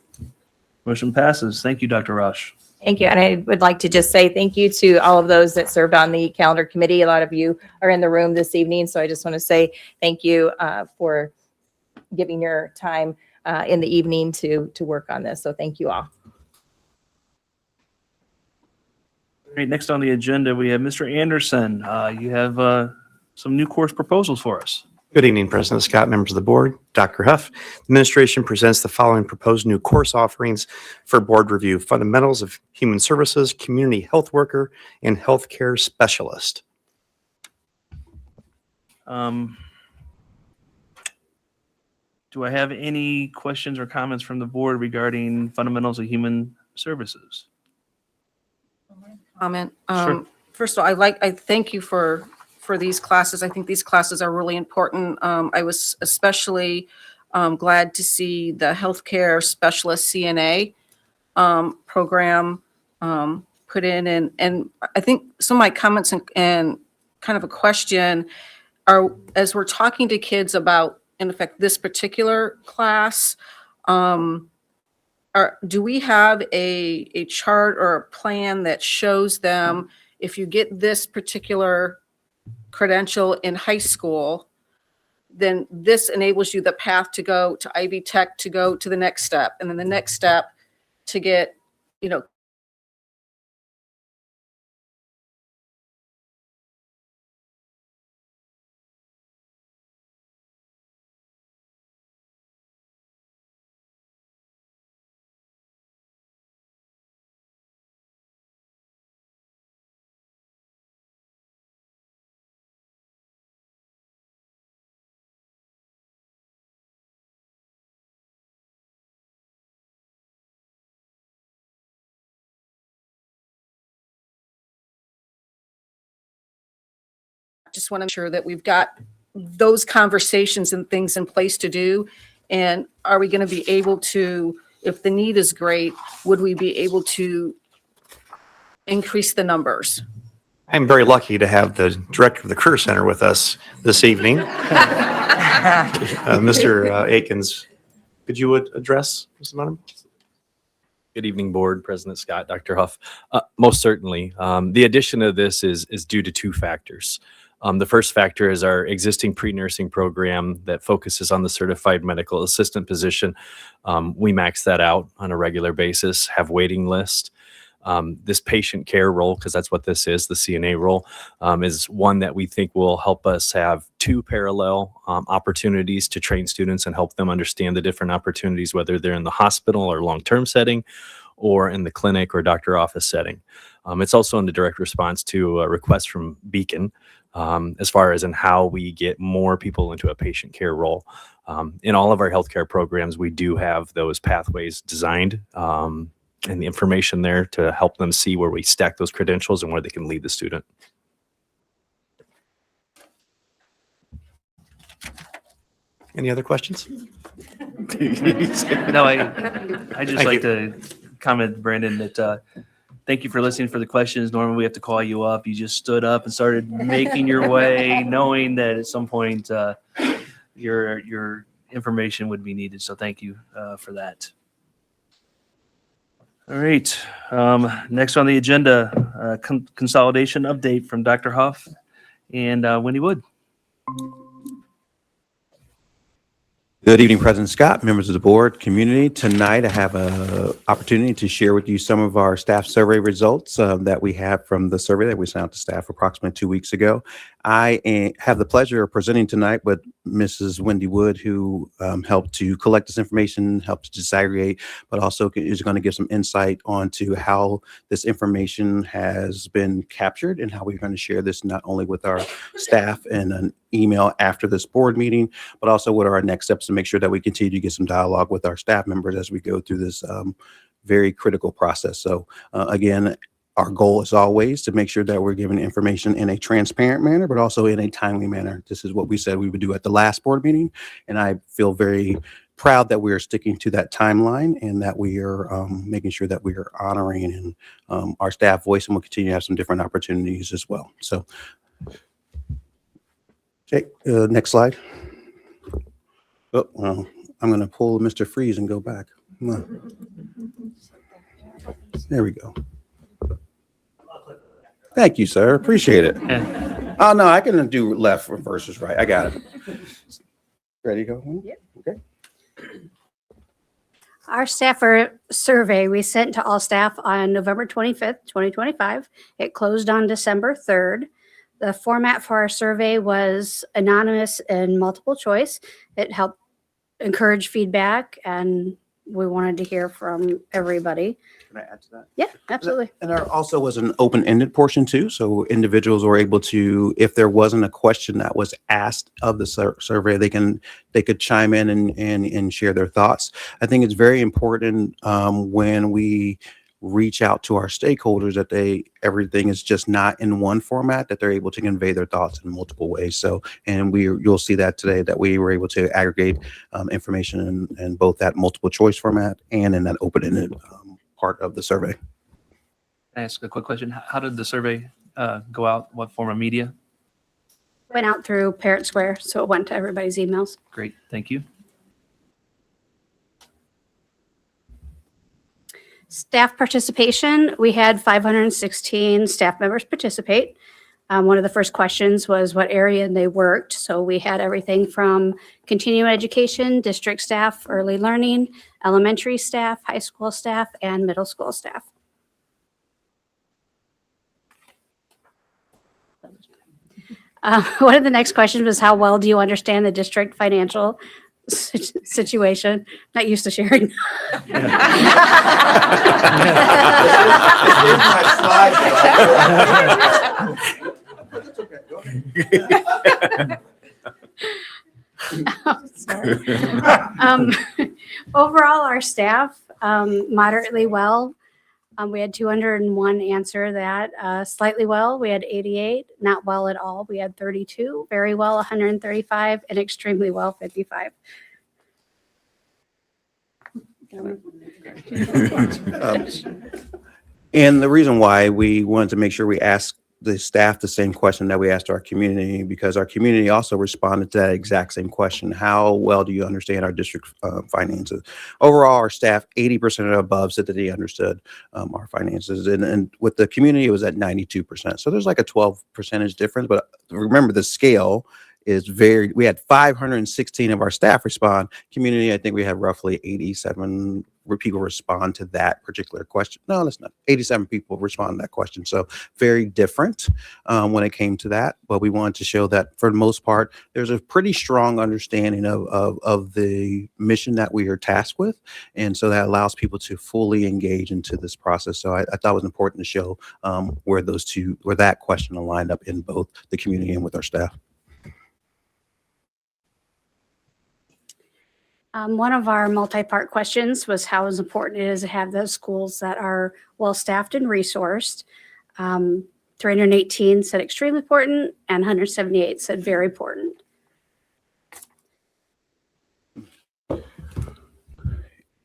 Motion passes. Thank you, Dr. Roush. Thank you. And I would like to just say thank you to all of those that served on the calendar committee. A lot of you are in the room this evening. So I just want to say thank you for giving your time in the evening to work on this. So thank you all. All right, next on the agenda, we have Mr. Anderson. You have some new course proposals for us. Good evening, President Scott, members of the board, Dr. Huff. The administration presents the following proposed new course offerings for board review: Fundamentals of Human Services, Community Health Worker, and Healthcare Specialist. Do I have any questions or comments from the board regarding Fundamentals of Human Services? Comment. Sure. First of all, I thank you for these classes. I think these classes are really important. I was especially glad to see the healthcare specialist CNA program put in. And I think some of my comments and kind of a question are, as we're talking to kids about, in effect, this particular class, do we have a chart or a plan that shows them if you get this particular credential in high school, then this enables you the path to go to Ivy Tech, to go to the next step, and then the next step to get, just want to make sure that we've got those conversations and things in place to do. And are we going to be able to, if the need is great, would we be able to increase the numbers? I'm very lucky to have the director of the Career Center with us this evening. Mr. Akins, could you address Mr. Munham? Good evening, Board, President Scott, Dr. Huff. Most certainly. The addition of this is due to two factors. The first factor is our existing pre-nursing program that focuses on the certified medical assistant position. We max that out on a regular basis, have waiting lists. This patient care role, because that's what this is, the CNA role, is one that we think will help us have two parallel opportunities to train students and help them understand the different opportunities, whether they're in the hospital or long-term setting or in the clinic or doctor office setting. It's also in the direct response to a request from Beacon as far as in how we get more people into a patient care role. In all of our healthcare programs, we do have those pathways designed and the information there to help them see where we stack those credentials and where they can lead the student. Any other questions? No, I just like to comment, Brandon, that thank you for listening for the questions. Normally we have to call you up. You just stood up and started making your way, knowing that at some point your information would be needed. So thank you for that. All right. Next on the agenda, consolidation update from Dr. Huff and Wendy Wood. Good evening, President Scott, members of the board, community. Tonight, I have an opportunity to share with you some of our staff survey results that we have from the survey that we sent out to staff approximately 2 weeks ago. I have the pleasure of presenting tonight with Mrs. Wendy Wood, who helped to collect this information, helped to disaggregate, but also is going to give some insight onto how this information has been captured and how we're going to share this not only with our staff in an email after this board meeting, but also what are our next steps to make sure that we continue to get some dialogue with our staff members as we go through this very critical process. So again, our goal is always to make sure that we're giving information in a transparent manner, but also in a timely manner. This is what we said we would do at the last board meeting. And I feel very proud that we are sticking to that timeline and that we are making sure that we are honoring and our staff voice, and we'll continue to have some different opportunities as well. So, okay, next slide. Oh, well, I'm going to pull Mr. Freeze and go back. There we go. Thank you, sir. Appreciate it. Oh, no, I can do left versus right. I got it. Ready to go? Yep. Okay. Our staff survey we sent to all staff on November 25th, 2025. It closed on December 3rd. The format for our survey was anonymous and multiple choice. It helped encourage feedback, and we wanted to hear from everybody. Can I add to that? Yeah, absolutely. And there also was an open-ended portion too. So individuals were able to, if there wasn't a question that was asked of the survey, they could chime in and share their thoughts. I think it's very important when we reach out to our stakeholders that everything is just not in one format, that they're able to convey their thoughts in multiple ways. So, and you'll see that today, that we were able to aggregate information in both that multiple choice format and in that open-ended part of the survey. Can I ask a quick question? How did the survey go out? What form of media? Went out through Parrot Square, so it went to everybody's emails. Great, thank you. Staff participation, we had 516 staff members participate. One of the first questions was what area they worked. So we had everything from continuing education, district staff, early learning, elementary staff, high school staff, and middle school staff. One of the next questions was how well do you understand the district financial situation? Not used to sharing. Overall, our staff moderately well. We had 201 answer that. Slightly well, we had 88. Not well at all, we had 32. Very well, 135, and extremely well, 55. And the reason why we wanted to make sure we asked the staff the same question that we asked our community, because our community also responded to that exact same question. How well do you understand our district finances? Overall, our staff, 80% and above, said that they understood our finances. And with the community, it was at 92%. So there's like a 12% difference. But remember, the scale is very, we had 516 of our staff respond. Community, I think we had roughly 87 where people respond to that particular question. No, that's not. 87 people respond to that question. So very different when it came to that. But we wanted to show that for the most part, there's a pretty strong understanding of the mission that we are tasked with. And so that allows people to fully engage into this process. So I thought it was important to show where that question aligned up in both the community and with our staff. One of our multi-part questions was how important it is to have those schools that are well-staffed and resourced. 318 said extremely important, and 178 said very important. And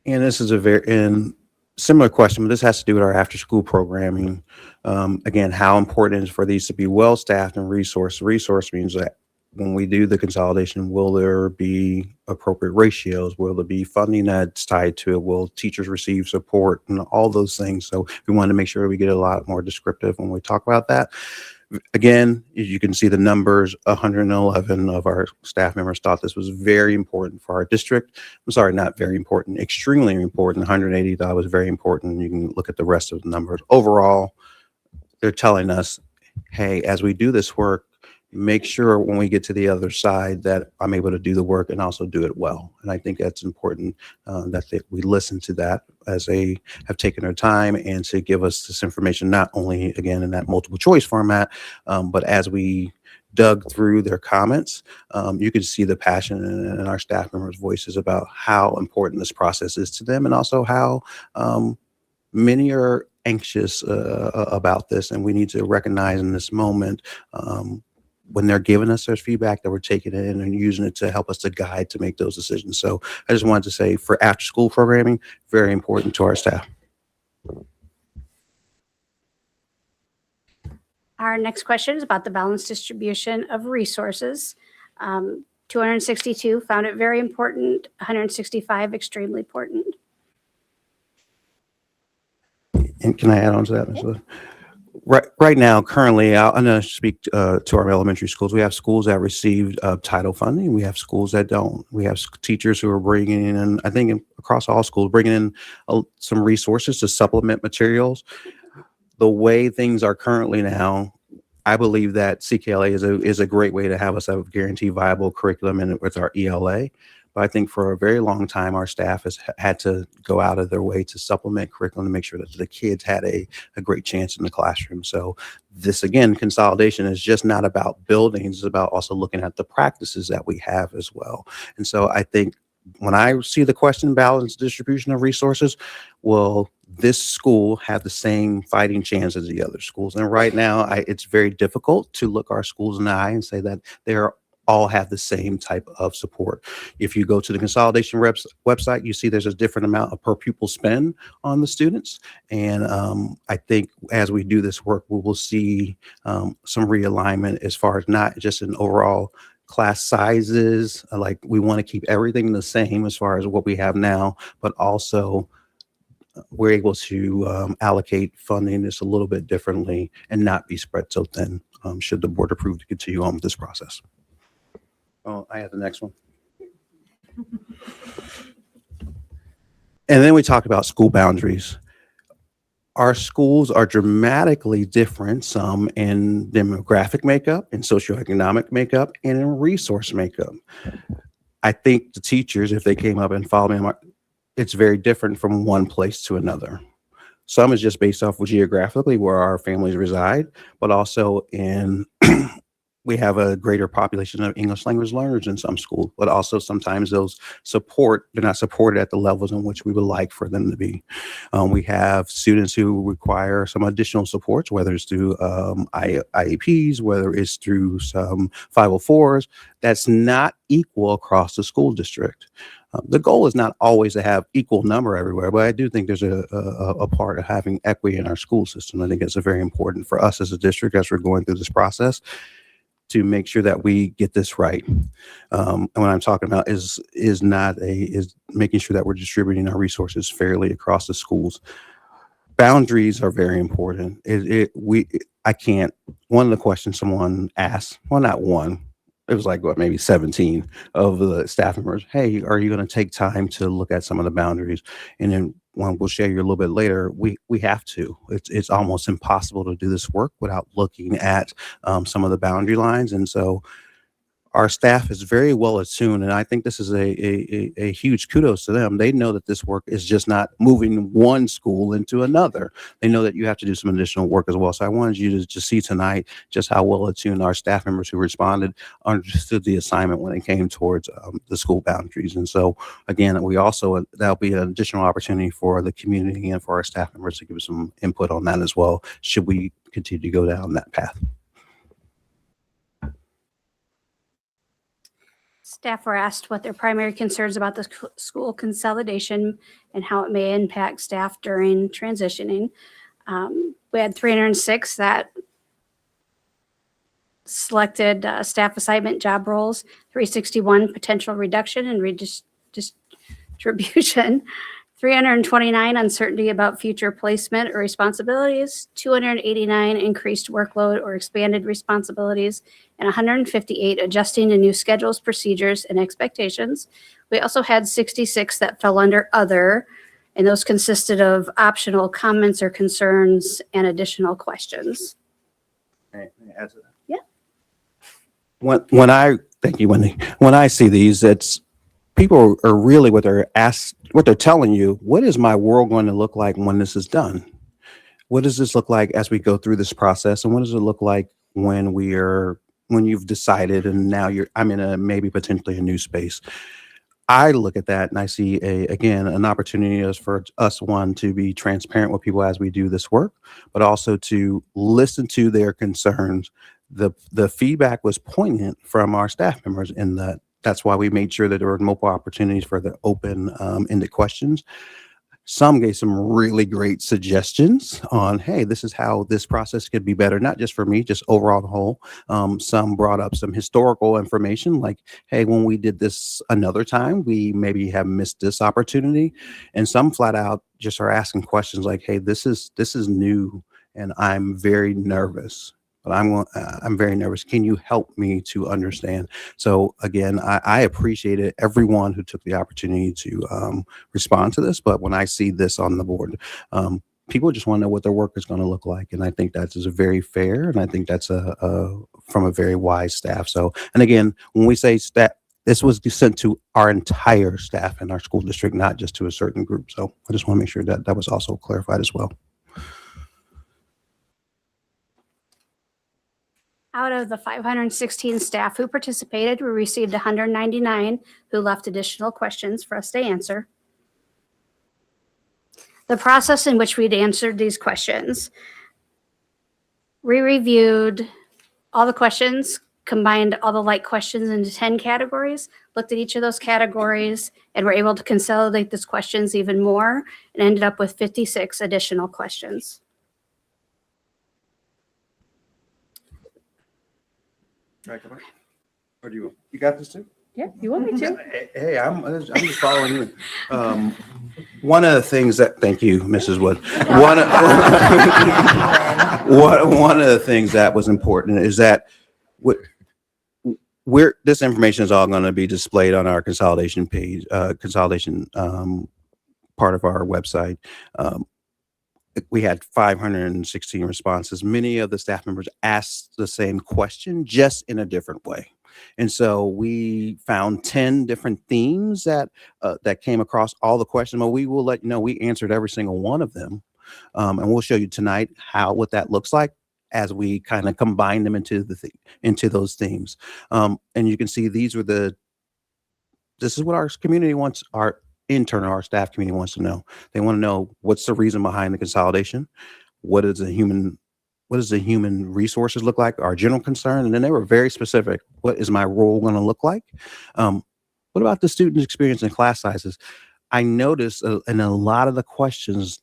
this is a very similar question, but this has to do with our after-school programming. Again, how important it is for these to be well-staffed and resourced. Resource means that when we do the consolidation, will there be appropriate ratios? Will there be funding that's tied to it? Will teachers receive support and all those things? So we want to make sure we get a lot more descriptive when we talk about that. Again, you can see the numbers, 111 of our staff members thought this was very important for our district. I'm sorry, not very important, extremely important. 180 thought it was very important. You can look at the rest of the numbers. Overall, they're telling us, hey, as we do this work, make sure when we get to the other side that I'm able to do the work and also do it well. And I think that's important that we listen to that as they have taken their time and to give us this information, not only again in that multiple choice format, but as we dug through their comments, you could see the passion in our staff members' voices about how important this process is to them and also how many are anxious about this. And we need to recognize in this moment when they're giving us their feedback that we're taking it in and using it to help us to guide to make those decisions. So I just wanted to say for after school programming, very important to our staff. Our next question is about the balanced distribution of resources. 262 found it very important, 165 extremely important. And can I add on to that? Okay. Right now, currently, I'm going to speak to our elementary schools. We have schools that received title funding. We have schools that don't. We have teachers who are bringing in, I think across all schools, bringing in some resources to supplement materials. The way things are currently now, I believe that CKLA is a great way to have us have a guaranteed viable curriculum and with our ELA. But I think for a very long time, our staff has had to go out of their way to supplement curriculum to make sure that the kids had a great chance in the classroom. So this, again, consolidation is just not about buildings. It's about also looking at the practices that we have as well. And so I think when I see the question, balanced distribution of resources, will this school have the same fighting chance as the other schools? And right now, it's very difficult to look our schools in the eye and say that they're all have the same type of support. If you go to the consolidation website, you see there's a different amount of per pupil spend on the students. And I think as we do this work, we will see some realignment as far as not just an overall class sizes, like we want to keep everything the same as far as what we have now, but also we're able to allocate funding just a little bit differently and not be spread so thin should the board approve to continue on with this process. Oh, I have the next one. And then we talked about school boundaries. Our schools are dramatically different, some in demographic makeup, in socioeconomic makeup, and in resource makeup. I think the teachers, if they came up and followed me, it's very different from one place to another. Some is just based off of geographically where our families reside, but also in we have a greater population of English language learners in some schools, but also sometimes they're not supported at the levels in which we would like for them to be. We have students who require some additional supports, whether it's through IEPs, whether it's through some 504s, that's not equal across the school district. The goal is not always to have equal number everywhere, but I do think there's a part of having equity in our school system. I think it's very important for us as a district as we're going through this process to make sure that we get this right. And what I'm talking about is making sure that we're distributing our resources fairly across the schools. Boundaries are very important. One of the questions someone asked, well, not one, it was like, what, maybe 17 of the staff members. Hey, are you going to take time to look at some of the boundaries? And then one we'll share you a little bit later, we have to. It's almost impossible to do this work without looking at some of the boundary lines. And so our staff is very well attuned, and I think this is a huge kudos to them. They know that this work is just not moving one school into another. They know that you have to do some additional work as well. So I wanted you to just see tonight just how well attuned our staff members who responded understood the assignment when it came towards the school boundaries. And so again, we also, that'll be an additional opportunity for the community and for our staff members to give us some input on that as well, should we continue to go down that path. Staff were asked what their primary concerns about the school consolidation and how it may impact staff during transitioning. We had 306 that selected staff assignment job roles, 361 potential reduction and redistribution, 329 uncertainty about future placement or responsibilities, 289 increased workload or expanded responsibilities, and 158 adjusting to new schedules, procedures, and expectations. We also had 66 that fell under other, and those consisted of optional comments or concerns and additional questions. Yeah. Thank you, Wendy. When I see these, it's people are really what they're telling you. What is my world going to look like when this is done? What does this look like as we go through this process? And what does it look like when you've decided and now I'm in maybe potentially a new space? I look at that and I see again, an opportunity for us, one, to be transparent with people as we do this work, but also to listen to their concerns. The feedback was poignant from our staff members in that. That's why we made sure that there were multiple opportunities for the open-ended questions. Some gave some really great suggestions on, hey, this is how this process could be better, not just for me, just overall the whole. Some brought up some historical information like, hey, when we did this another time, we maybe have missed this opportunity. And some flat out just are asking questions like, hey, this is new and I'm very nervous. But I'm very nervous. Can you help me to understand? So again, I appreciated everyone who took the opportunity to respond to this. But when I see this on the board, people just want to know what their work is going to look like. And I think that is very fair. And I think that's from a very wise staff. So, and again, when we say staff, this was sent to our entire staff in our school district, not just to a certain group. So I just want to make sure that that was also clarified as well. Out of the 516 staff who participated, we received 199 who left additional questions for us to answer. The process in which we'd answered these questions. We reviewed all the questions, combined all the like questions into 10 categories, looked at each of those categories, and were able to consolidate those questions even more and ended up with 56 additional questions. Or do you got this too? Yeah, you want me to? Hey, I'm just following you. One of the things that, thank you, Mrs. Wood. One of the things that was important is that this information is all going to be displayed on our consolidation page, part of our website. We had 516 responses. Many of the staff members asked the same question, just in a different way. And so we found 10 different themes that came across all the questions. But we will let you know we answered every single one of them. And we'll show you tonight what that looks like as we kind of combine them into those themes. And you can see this is what our community wants, our staff community wants to know. They want to know what's the reason behind the consolidation. What does the human resources look like? Our general concern. And then they were very specific. What is my role going to look like? What about the student experience and class sizes? I noticed in a lot of the questions,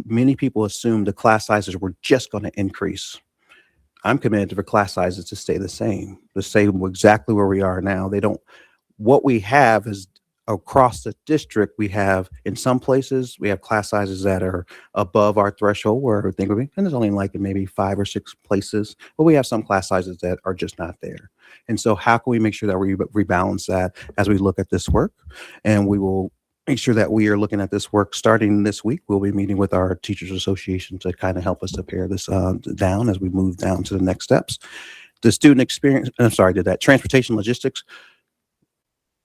many people assumed the class sizes were just going to increase. I'm committed for class sizes to stay the same, to stay exactly where we are now. What we have is across the district, we have, in some places, we have class sizes that are above our threshold where we think would be, and there's only like maybe 5 or 6 places, but we have some class sizes that are just not there. And so how can we make sure that we rebalance that as we look at this work? And we will make sure that we are looking at this work starting this week. We'll be meeting with our teachers association to kind of help us to pare this down as we move down to the next steps. The student experience, transportation logistics,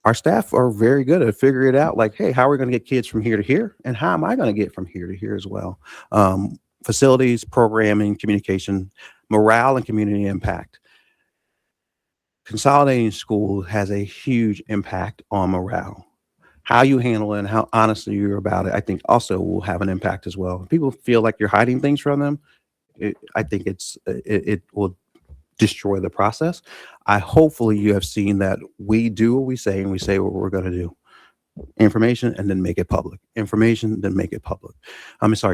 our staff are very good at figuring it out, like, hey, how are we going to get kids from here to here? And how am I going to get from here to here as well? Facilities, programming, communication, morale, and community impact. Consolidating school has a huge impact on morale. How you handle it and how honestly you're about it, I think also will have an impact as well. If people feel like you're hiding things from them, I think it will destroy the process. Hopefully you have seen that we do what we say and we say what we're going to do. Information and then make it public. Information, then make it public.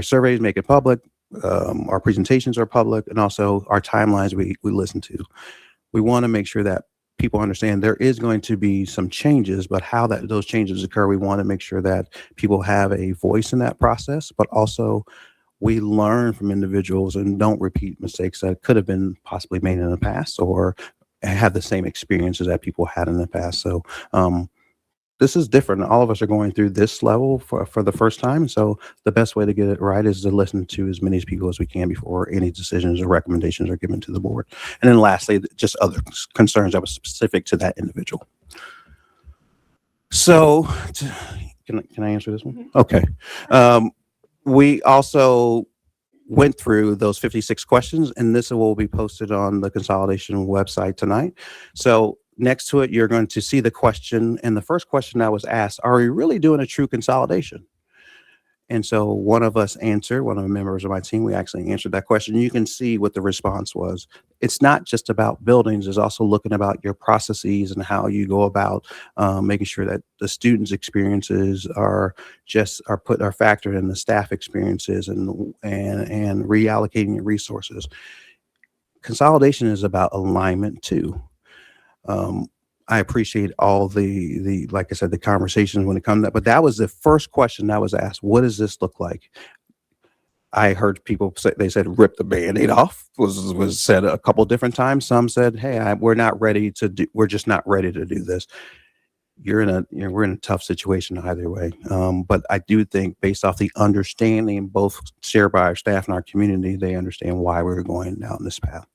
Surveys make it public. Our presentations are public, and also our timelines we listen to. We want to make sure that people understand there is going to be some changes, but how those changes occur, we want to make sure that people have a voice in that process, but also we learn from individuals and don't repeat mistakes that could have been possibly made in the past or have the same experiences that people had in the past. So this is different. All of us are going through this level for the first time. So the best way to get it right is to listen to as many people as we can before any decisions or recommendations are given to the board. And then lastly, just other concerns that were specific to that individual. So can I answer this one? Okay. We also went through those 56 questions, and this will be posted on the consolidation website tonight. So next to it, you're going to see the question. And the first question that was asked, are we really doing a true consolidation? And so one of the members of my team, we actually answered that question. You can see what the response was. It's not just about buildings. It's also looking about your processes and how you go about making sure that the students' experiences are factored in the staff experiences and reallocating your resources. Consolidation is about alignment too. I appreciate all the like I said, the conversations when it comes to that, but that was the first question that was asked. What does this look like? I heard people say, they said, rip the Band-Aid off was said a couple different times. Some said, hey, we're just not ready to do this. We're in a tough situation either way. But I do think based off the understanding both shared by our staff and our community, they understand why we're going down this path.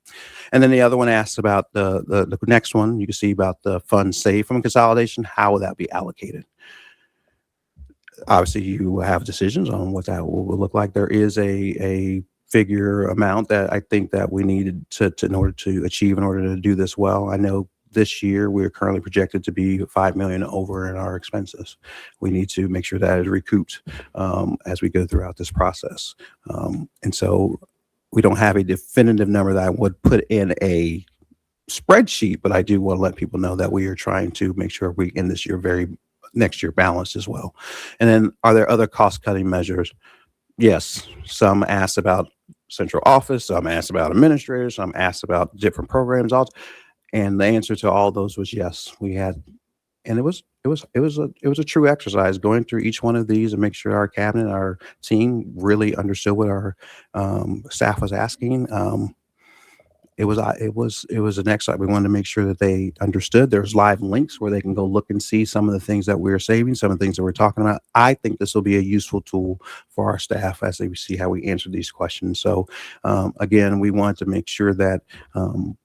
And then the other one asked about the next one, you can see about the funds saved from consolidation, how will that be allocated? Obviously, you have decisions on what that will look like. There is a figure amount that I think that we needed to in order to achieve in order to do this well. I know this year we're currently projected to be $5 million over in our expenses. We need to make sure that is recouped as we go throughout this process. And so we don't have a definitive number that I would put in a spreadsheet, but I do want to let people know that we are trying to make sure we end this year next year balanced as well. And then are there other cost cutting measures? Yes, some asked about central office, some asked about administrators, some asked about different programs. And the answer to all those was yes. We had, and it was a true exercise going through each one of these and make sure our cabinet, our team really understood what our staff was asking. It was an exercise. We wanted to make sure that they understood. There's live links where they can go look and see some of the things that we're saving, some of the things that we're talking about. I think this will be a useful tool for our staff as they see how we answer these questions. So again, we wanted to make sure that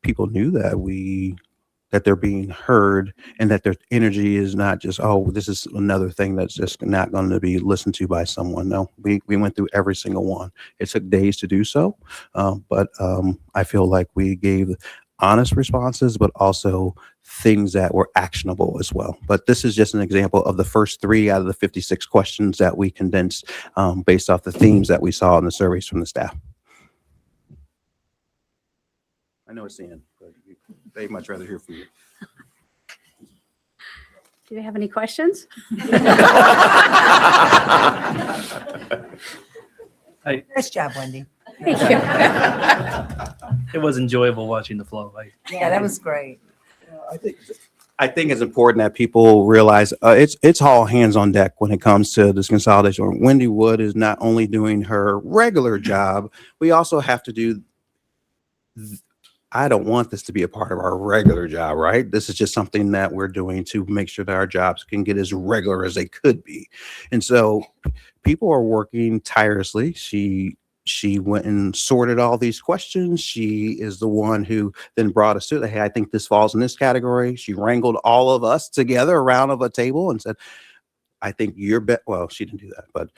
people knew that they're being heard and that their energy is not just, oh, this is another thing that's just not going to be listened to by someone. No, we went through every single one. It took days to do so, but I feel like we gave honest responses, but also things that were actionable as well. But this is just an example of the first 3 out of the 56 questions that we condensed based off the themes that we saw in the surveys from the staff. I know it's the end, but they'd much rather hear from you. Do you have any questions? Nice job, Wendy. Thank you. It was enjoyable watching the flow. Yeah, that was great. I think I think it's important that people realize it's all hands on deck when it comes to this consolidation. Wendy Wood is not only doing her regular job, we also have to do. I don't want this to be a part of our regular job, right? This is just something that we're doing to make sure that our jobs can get as regular as they could be. And so people are working tirelessly. She went and sorted all these questions. She is the one who then brought us to the, hey, I think this falls in this category. She wrangled all of us together around of a table and said, I think you're best. Well, she didn't do that, but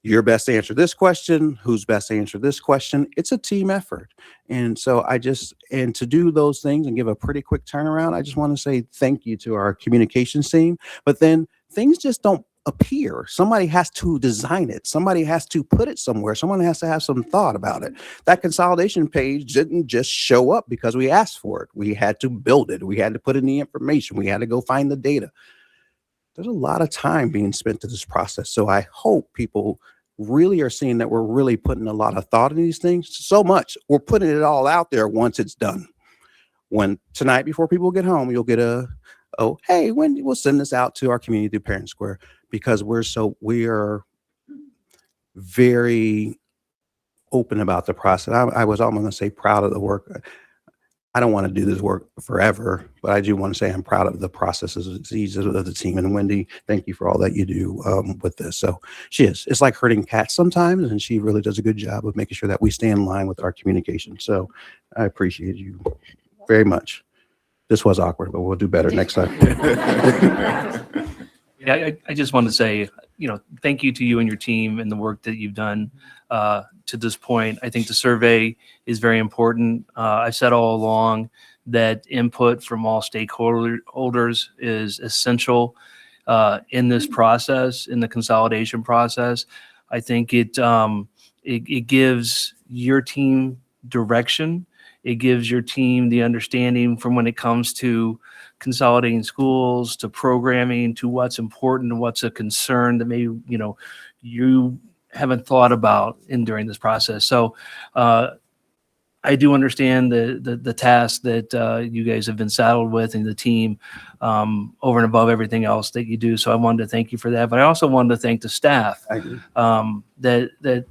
you're best to answer this question. Who's best to answer this question? It's a team effort. And so and to do those things and give a pretty quick turnaround, I just want to say thank you to our communications team. But then things just don't appear. Somebody has to design it. Somebody has to put it somewhere. Someone has to have some thought about it. That consolidation page didn't just show up because we asked for it. We had to build it. We had to put in the information. We had to go find the data. There's a lot of time being spent to this process. So I hope people really are seeing that we're really putting a lot of thought in these things. So much we're putting it all out there once it's done. When tonight, before people get home, you'll get oh, hey, Wendy, we'll send this out to our community through Parent Square, because we are very open about the process. I was almost going to say proud of the work. I don't want to do this work forever, but I do want to say I'm proud of the processes of the team. And Wendy, thank you for all that you do with this. So she is. It's like herding cats sometimes, and she really does a good job of making sure that we stay in line with our communication. So I appreciate you very much. This was awkward, but we'll do better next time. Yeah, I just want to say, thank you to you and your team and the work that you've done to this point. I think the survey is very important. I've said all along that input from all stakeholders is essential in this process, in the consolidation process. I think it gives your team direction. It gives your team the understanding from when it comes to consolidating schools, to programming, to what's important and what's a concern that maybe, you haven't thought about during this process. So I do understand the task that you guys have been saddled with and the team over and above everything else that you do. So I wanted to thank you for that. But I also wanted to thank the staff that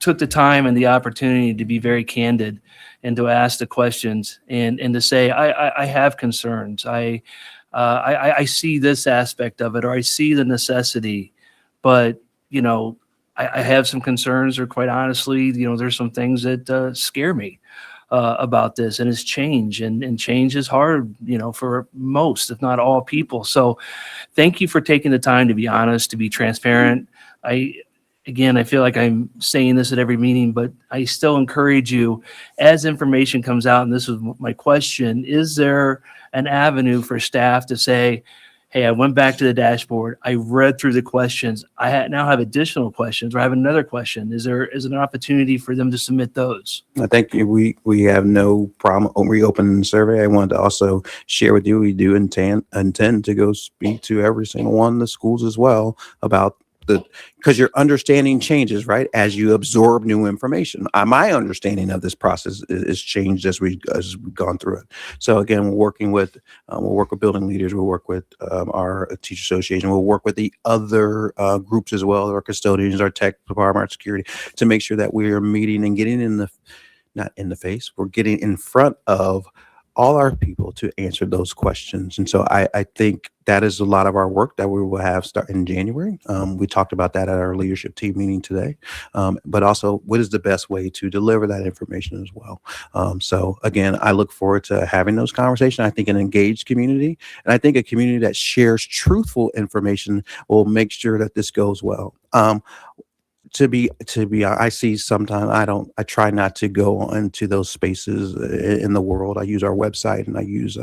took the time and the opportunity to be very candid and to ask the questions and to say, I have concerns. I see this aspect of it, or I see the necessity, but, I have some concerns, or quite honestly, there's some things that scare me about this, and it's change, and change is hard, for most, if not all people. So thank you for taking the time to be honest, to be transparent. Again, I feel like I'm saying this at every meeting, but I still encourage you, as information comes out, and this is my question, is there an avenue for staff to say, hey, I went back to the dashboard, I read through the questions, now have additional questions, or I have another question. Is there an opportunity for them to submit those? I think we have no problem reopening the survey. I wanted to also share with you, we do intend to go speak to every single one of the schools as well about because your understanding changes, right, as you absorb new information. My understanding of this process is changed as we've gone through it. So again, we'll work with building leaders. We'll work with our teacher association. We'll work with the other groups as well, our custodians, our tech department, our security, to make sure that we are meeting and getting not in the face, we're getting in front of all our people to answer those questions. And so I think that is a lot of our work that we will have start in January. We talked about that at our leadership team meeting today, but also what is the best way to deliver that information as well. So again, I look forward to having those conversations. I think an engaged community, and I think a community that shares truthful information will make sure that this goes well. I see sometimes I try not to go into those spaces in the world. I use our website, and I use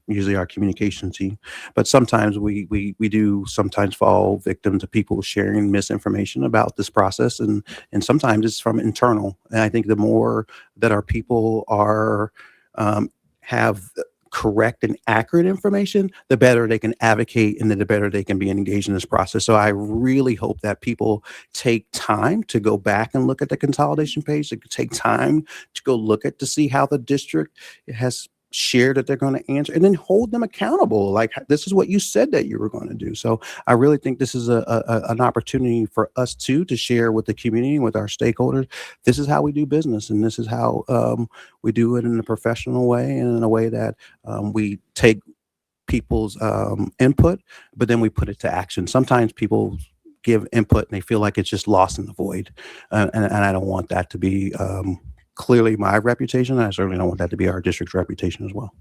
usually our communication team. But sometimes we do sometimes fall victim to people sharing misinformation about this process, and sometimes it's from internal. And I think the more that our people have correct and accurate information, the better they can advocate and the better they can be engaged in this process. So I really hope that people take time to go back and look at the consolidation page, to take time to go look to see how the district has share that they're going to answer, and then hold them accountable. Like, this is what you said that you were going to do. So I really think this is an opportunity for us to share with the community, with our stakeholders. This is how we do business, and this is how we do it in a professional way, and in a way that we take people's input, but then we put it to action. Sometimes people give input and they feel like it's just lost in the void. And I don't want that to be clearly my reputation. I certainly don't want that to be our district's reputation as well.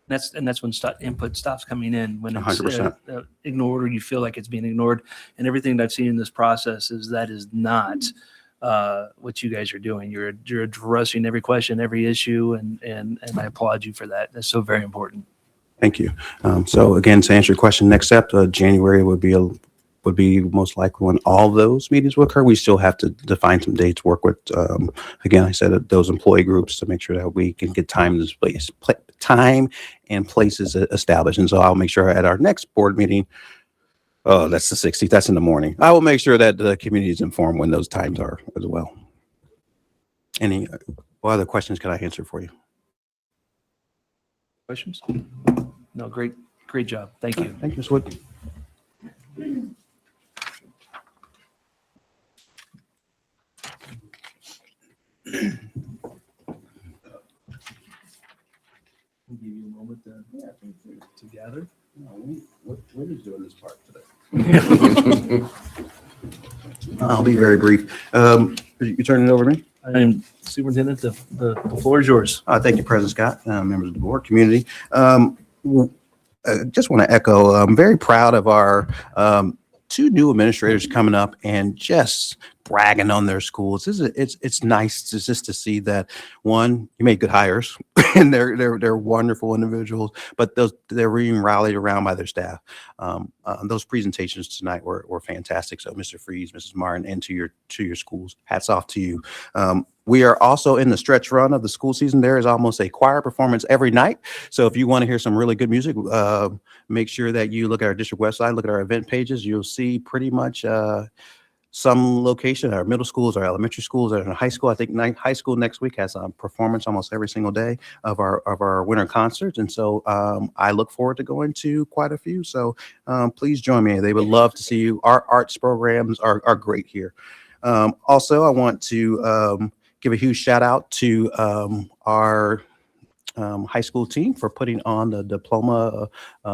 That's when input stops coming in, when it's 100%. Ignored, or you feel like it's being ignored. And everything that I've seen in this process is that is not what you guys are doing. You're addressing every question, every issue, and I applaud you for that. That's so very important. Thank you. So again, to answer your question, next step, January would be most likely when all those meetings will occur. We still have to define some dates, work with, again, I said those employee groups to make sure that we can get time and places established. And so I'll make sure at our next board meeting, oh, that's the 16th, that's in the morning. I will make sure that the community is informed when those times are as well. Any other questions can I answer for you? Questions? No, great job. Thank you. Thank you, Ms. Wood. We'll give you a moment to gather. What is doing this part today? I'll be very brief. You turning it over to me? I'm Superintendent. The floor is yours. Thank you, President Scott, members of the board, community. Just want to echo, I'm very proud of our two new administrators coming up and just bragging on their schools. It's nice to see that, one, you made good hires and they're wonderful individuals, but they're being rallied around by their staff. Those presentations tonight were fantastic. So Mr. Freeze, Mrs. Martin, and to your schools, hats off to you. We are also in the stretch run of the school season. There is almost a choir performance every night. So if you want to hear some really good music, make sure that you look at our district website, look at our event pages. You'll see pretty much some location, our middle schools, our elementary schools, and high school. I think high school next week has a performance almost every single day of our winter concerts. And so I look forward to going to quite a few. So please join me. They would love to see you. Our arts programs are great here. Also, I want to give a huge shout out to our high school team for putting on the diploma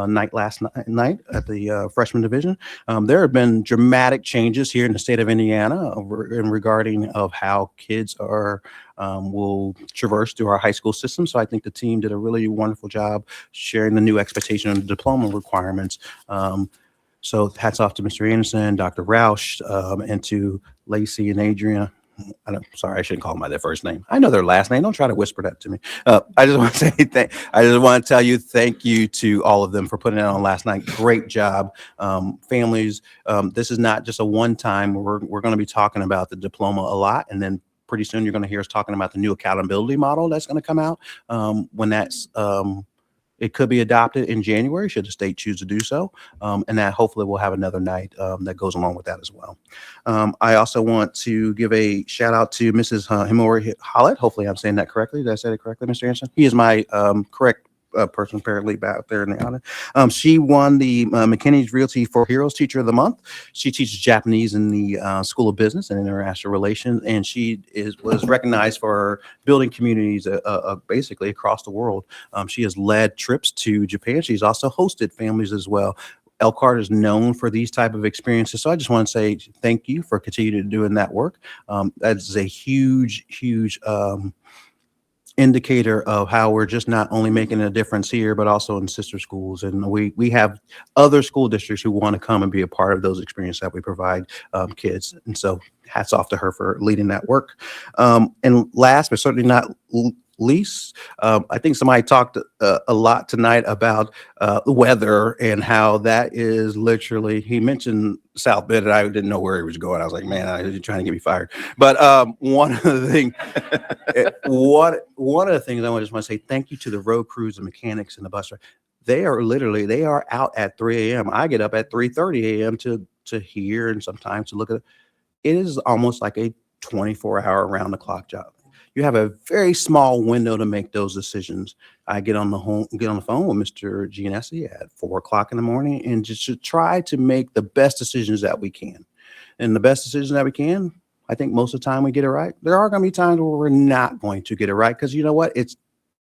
night last night at the freshman division. There have been dramatic changes here in the state of Indiana regarding of how kids will traverse through our high school system. So I think the team did a really wonderful job sharing the new expectation of the diploma requirements. So hats off to Mr. Anderson, Dr. Roush, and to Lacey and Adriana. Sorry, I shouldn't call them by their first name. I know their last name. Don't try to whisper that to me. I just want to say I just want to tell you thank you to all of them for putting it on last night. Great job, families. This is not just a one-time. We're going to be talking about the diploma a lot, and then pretty soon you're going to hear us talking about the new accountability model that's going to come out when that's. It could be adopted in January should the state choose to do so. And that hopefully we'll have another night that goes along with that as well. I also want to give a shout out to Mrs. Himori Hollett. Hopefully I'm saying that correctly. Did I say it correctly, Mr. Anderson? He is my correct person apparently out there in the audience. She won the McKinney's Realty for Heroes Teacher of the Month. She teaches Japanese in the School of Business and International Relations, and she was recognized for building communities basically across the world. She has led trips to Japan. She's also hosted families as well. Elkhart is known for these type of experiences. So I just want to say thank you for continuing doing that work. That is a huge indicator of how we're just not only making a difference here, but also in sister schools. And we have other school districts who want to come and be a part of those experiences that we provide kids. And so hats off to her for leading that work. And last, but certainly not least, I think somebody talked a lot tonight about the weather and how that is literally, he mentioned South Bend, and I didn't know where he was going. I was like, man, you're trying to get me fired. But one of the things I just want to say thank you to the road crews, the mechanics, and the bus drivers. They are out at 3 a.m. I get up at 3:30 a.m. to hear and sometimes to look at it. It is almost like a 24-hour round the clock job. you have a very small window to make those decisions. I get on the phone with Mr. Giannessi at 4 o'clock in the morning and just to try to make the best decisions that we can. And the best decision that we can, I think most of the time we get it right. There are going to be times where we're not going to get it right because you know what? It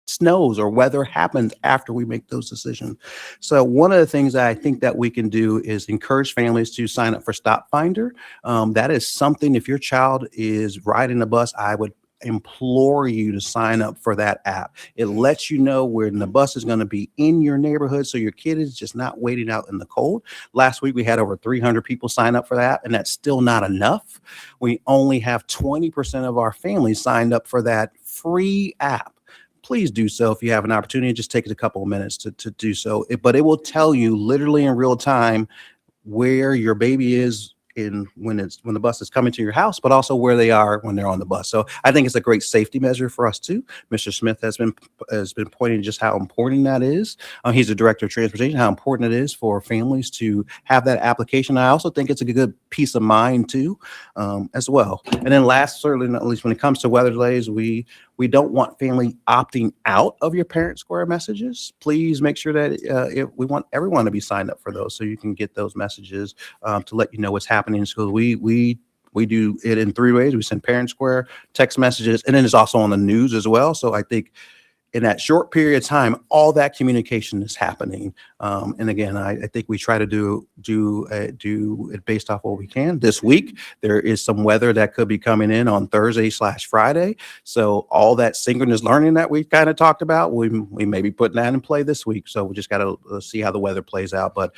snows or weather happens after we make those decisions. So one of the things that I think that we can do is encourage families to sign up for Stop Finder. That is something, if your child is riding the bus, I would implore you to sign up for that app. It lets you know when the bus is going to be in your neighborhood, so your kid is just not waiting out in the cold. Last week we had over 300 people sign up for that, and that's still not enough. We only have 20% of our families signed up for that free app. Please do so if you have an opportunity. Just take it a couple of minutes to do so. But it will tell you literally in real time where your baby is when the bus is coming to your house, but also where they are when they're on the bus. So I think it's a great safety measure for us too. Mr. Smith has been pointing just how important that is. He's the director of transportation, how important it is for families to have that application. I also think it's a good peace of mind too, as well. And then last, certainly not least, when it comes to weather delays, we don't want family opting out of your Parent Square messages. Please make sure that we want everyone to be signed up for those so you can get those messages to let you know what's happening in school. We do it in 3 ways. We send Parent Square, text messages, and then it's also on the news as well. So I think in that short period of time, all that communication is happening. And again, I think we try to do it based off what we can. This week, there is some weather that could be coming in on Thursday/Friday. So all that synchronous learning that we kind of talked about, we may be putting that in play this week. So we just got to see how the weather plays out. But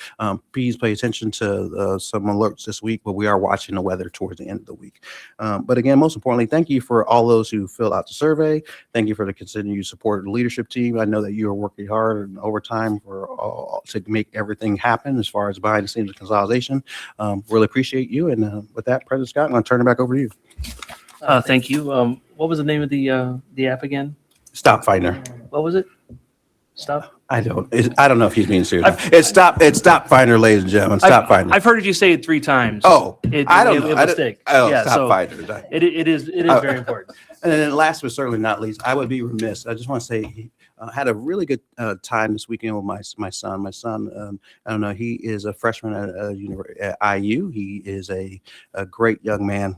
please pay attention to some alerts this week, but we are watching the weather towards the end of the week. But again, most importantly, thank you for all those who fill out the survey. Thank you for the continued support of the leadership team. I know that you are working hard and overtime to make everything happen as far as behind the scenes consolidation. Really appreciate you. And with that, President Scott, I'm going to turn it back over to you. Thank you. What was the name of the app again? Stop Finder. What was it? Stop? I don't know if he's being serious. It's Stop Finder, ladies and gentlemen. Stop Finder. I've heard you say it 3 times. Oh, I don't know. Mistake. Stop Finder. It is very important. And then last but certainly not least, I would be remiss. I just want to say had a really good time this weekend with my son. My son, I don't know, he is a freshman at IU. He is a great young man.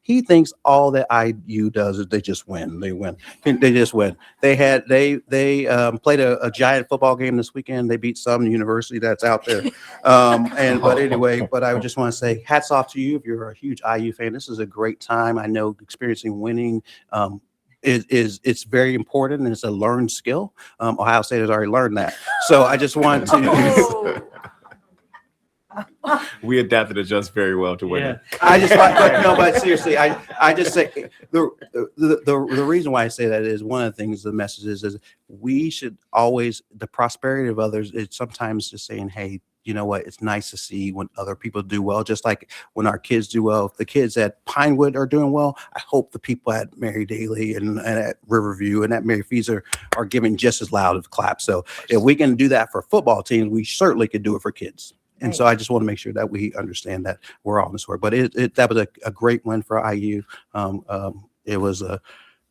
He thinks all that IU does is they just win. They win. They just win. They played a giant football game this weekend. They beat some university that's out there. But anyway, I just want to say hats off to you if you're a huge IU fan. This is a great time. I know experiencing winning it's very important and it's a learned skill. Ohio State has already learned that. So I just want to. We adapted it just very well to winning. Yeah. But seriously, I just say the reason why I say that is one of the things, the messages is we should always, the prosperity of others is sometimes just saying, hey, you know what? It's nice to see when other people do well, just like when our kids do well. If the kids at Pinewood are doing well, I hope the people at Mary Daly and at Riverview and at Mary Feeser are giving just as loud of claps. So if we can do that for football teams, we certainly could do it for kids. And so I just want to make sure that we understand that we're all in this work. But that was a great win for IU. It was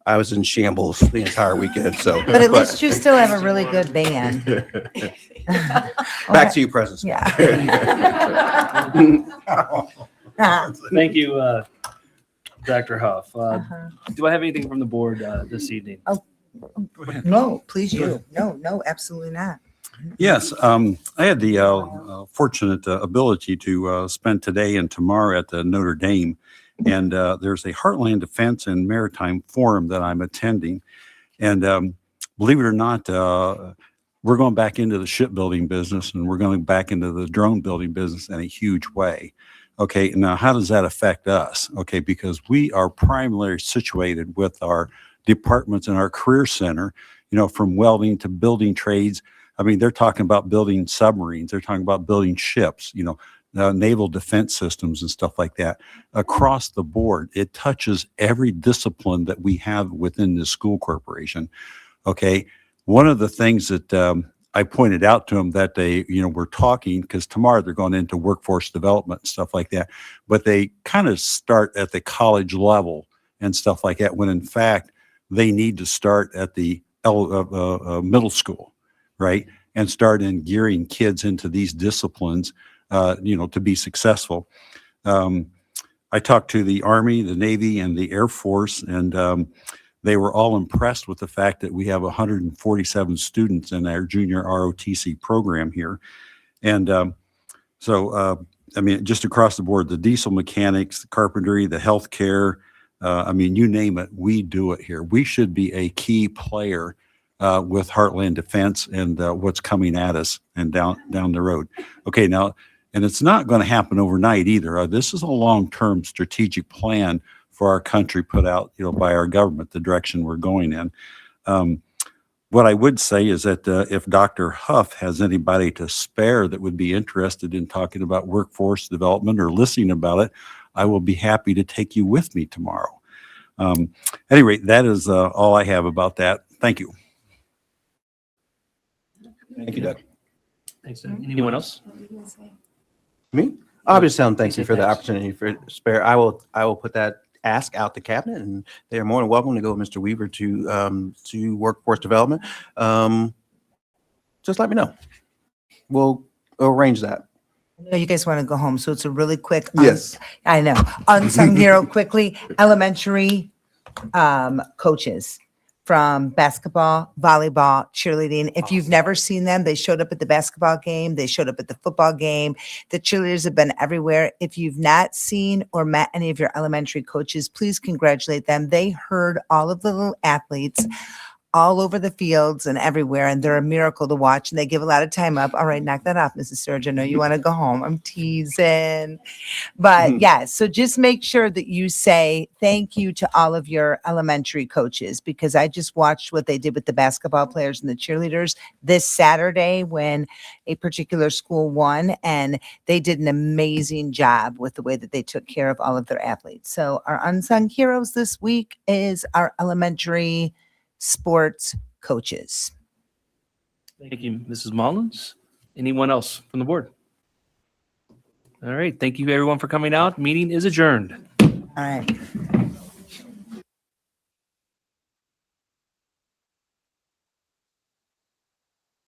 I was in shambles the entire weekend. So, but at least you still have a really good band. Back to you, President. Yeah. Thank you, Dr. Huff. Do I have anything from the board this evening? Oh, no, please you. No, absolutely not. Yes, I had the fortunate ability to spend today and tomorrow at the Notre Dame, and there's a Heartland Defense and Maritime Forum that I'm attending, and believe it or not, we're going back into the shipbuilding business, and we're going back into the drone building business in a huge way. Okay, now how does that affect us? Okay, because we are primarily situated with our departments and our career center, from welding to building trades. I mean, they're talking about building submarines. They're talking about building ships, naval defense systems and stuff like that. Across the board, it touches every discipline that we have within the school corporation. Okay. One of the things that I pointed out to them that they, were talking, because tomorrow they're going into workforce development and stuff like that, but they kind of start at the college level and stuff like that, when in fact, they need to start at the middle school, right? And start in gearing kids into these disciplines, to be successful. I talked to the Army, the Navy, and the Air Force, and they were all impressed with the fact that we have 147 students in our junior ROTC program here. And just across the board, the diesel mechanics, the carpentry, the healthcare, you name it, we do it here. We should be a key player with Heartland Defense and what's coming at us and down the road. Okay, now, and it's not going to happen overnight either. This is a long-term strategic plan for our country put out, by our government, the direction we're going in. What I would say is that if Dr. Huff has anybody to spare that would be interested in talking about workforce development or listening about it, I will be happy to take you with me tomorrow. At any rate, that is all I have about that. Thank you. Thank you, Doug. Thanks, Doug. Anyone else? Me? Obviously, thank you for the opportunity for spare. I will put that ask out to cabinet, and they are more than welcome to go with Mr. Weaver to workforce development. Just let me know. We'll arrange that. I know you guys want to go home, so it's a really quick. Yes. I know. Unsung hero quickly. Elementary coaches from basketball, volleyball, cheerleading. If you've never seen them, they showed up at the basketball game. They showed up at the football game. The cheerleaders have been everywhere. If you've not seen or met any of your elementary coaches, please congratulate them. They heard all of the little athletes all over the fields and everywhere, and they're a miracle to watch, and they give a lot of time up. All right, knock that off, Mrs. Sturge. I know you want to go home. I'm teasing. But yeah, so just make sure that you say thank you to all of your elementary coaches, because I just watched what they did with the basketball players and the cheerleaders this Saturday when a particular school won, and they did an amazing job with the way that they took care of all of their athletes. So our unsung heroes this week is our elementary sports coaches. Thank you, Mrs. Mullins. Anyone else from the board? All right. Thank you, everyone, for coming out. Meeting is adjourned. All right.